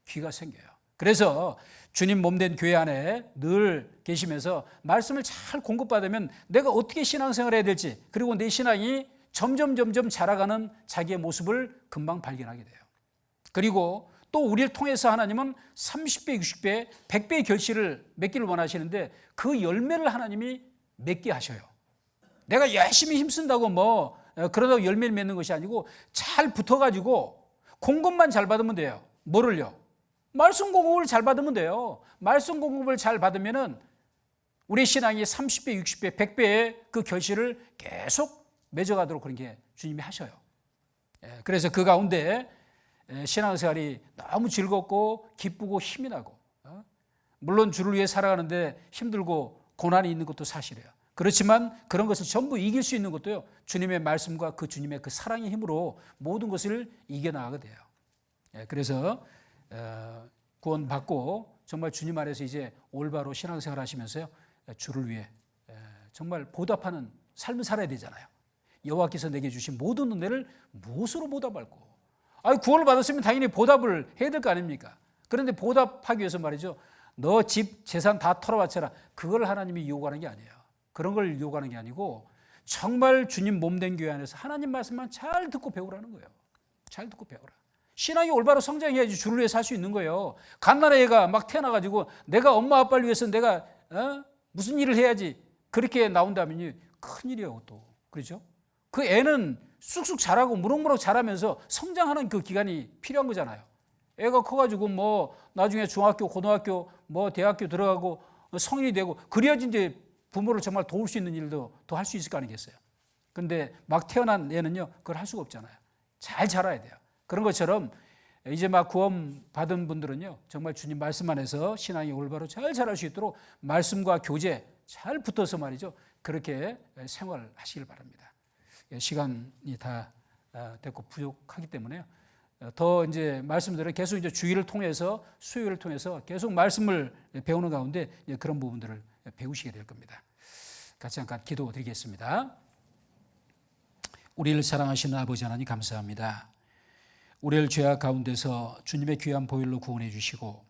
귀가 생겨요. 그래서 주님 몸된 교회 안에 늘 계시면서 말씀을 잘 공급받으면 내가 어떻게 신앙생활을 해야 될지, 그리고 내 신앙이 점점 자라가는 자기의 모습을 금방 발견하게 돼요. 그리고 또 우리를 통해서 하나님은 30배, 60배, 100배의 결실을 맺기를 원하시는데 그 열매를 하나님이 맺게 하셔요. 내가 열심히 힘쓴다고 그러다고 열매를 맺는 것이 아니고 잘 붙어가지고 공급만 잘 받으면 돼요. 뭐를요? 말씀 공급을 잘 받으면 돼요. 말씀 공급을 잘 받으면은 우리 신앙이 30배, 60배, 100배의 그 결실을 계속 맺어가도록 그런 게 주님이 하셔요. 그래서 그 가운데 신앙생활이 너무 즐겁고 기쁘고 힘이 나고, 물론 주를 위해 살아가는데 힘들고 고난이 있는 것도 사실이에요. 그렇지만 그런 것을 전부 이길 수 있는 것도요, 주님의 말씀과 그 주님의 그 사랑의 힘으로 모든 것을 이겨나가게 돼요. 그래서 구원받고 정말 주님 안에서 이제 올바로 신앙생활 하시면서요, 주를 위해 정말 보답하는 삶을 살아야 되잖아요. 여호와께서 내게 주신 모든 은혜를 무엇으로 보답할꼬? 구원을 받았으면 당연히 보답을 해야 될 거 아닙니까? 그런데 보답하기 위해서 말이죠, 너 집 재산 다 털어바쳐라, 그걸 하나님이 요구하는 게 아니에요. 그런 걸 요구하는 게 아니고 정말 주님 몸된 교회 안에서 하나님 말씀만 잘 듣고 배우라는 거예요. 잘 듣고 배우라. 신앙이 올바로 성장해야지 주를 위해 살 수 있는 거예요. 갓난아 애가 막 태어나가지고 내가 엄마 아빠를 위해서 내가 무슨 일을 해야지, 그렇게 나온다면요, 큰일이에요. 또 그렇죠? 그 애는 쑥쑥 자라고 무럭무럭 자라면서 성장하는 그 기간이 필요한 거잖아요. 애가 커가지고 뭐 나중에 중학교, 고등학교, 뭐 대학교 들어가고 성인이 되고 그래야지 이제 부모를 정말 도울 수 있는 일도 더 할 수 있을 거 아니겠어요. 근데 막 태어난 애는요, 그걸 할 수가 없잖아요. 잘 자라야 돼요. 그런 것처럼 이제 막 구원 받은 분들은요, 정말 주님 말씀 안에서 신앙이 올바로 잘 자랄 수 있도록 말씀과 교제 잘 붙어서 말이죠, 그렇게 생활하시길 바랍니다. 시간이 다 됐고 부족하기 때문에요, 더 이제 말씀들을 계속 이제 주일을 통해서, 수요일을 통해서 계속 말씀을 배우는 가운데 그런 부분들을 배우시게 될 겁니다. 같이 잠깐 기도드리겠습니다. 우리를 사랑하시는 아버지 하나님, 감사합니다. 우리를 죄악 가운데서 주님의 귀한 보혈로 구원해 주시고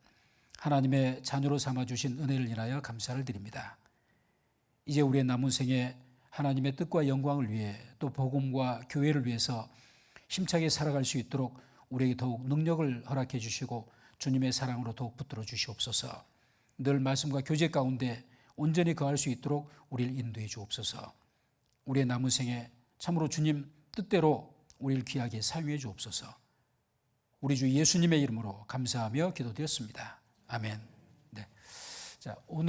하나님의 자녀로 삼아 주신 은혜를 인하여 감사를 드립니다. 이제 우리의 남은 생에 하나님의 뜻과 영광을 위해, 또 복음과 교회를 위해서 힘차게 살아갈 수 있도록 우리에게 더욱 능력을 허락해 주시고 주님의 사랑으로 더욱 붙들어 주시옵소서. 늘 말씀과 교제 가운데 온전히 거할 수 있도록 우리를 인도해 주옵소서. 우리의 남은 생에 참으로 주님 뜻대로 우리를 귀하게 사용해 주옵소서. 우리 주 예수님의 이름으로 감사하며 기도드렸습니다. 아멘. 네. 자, 오늘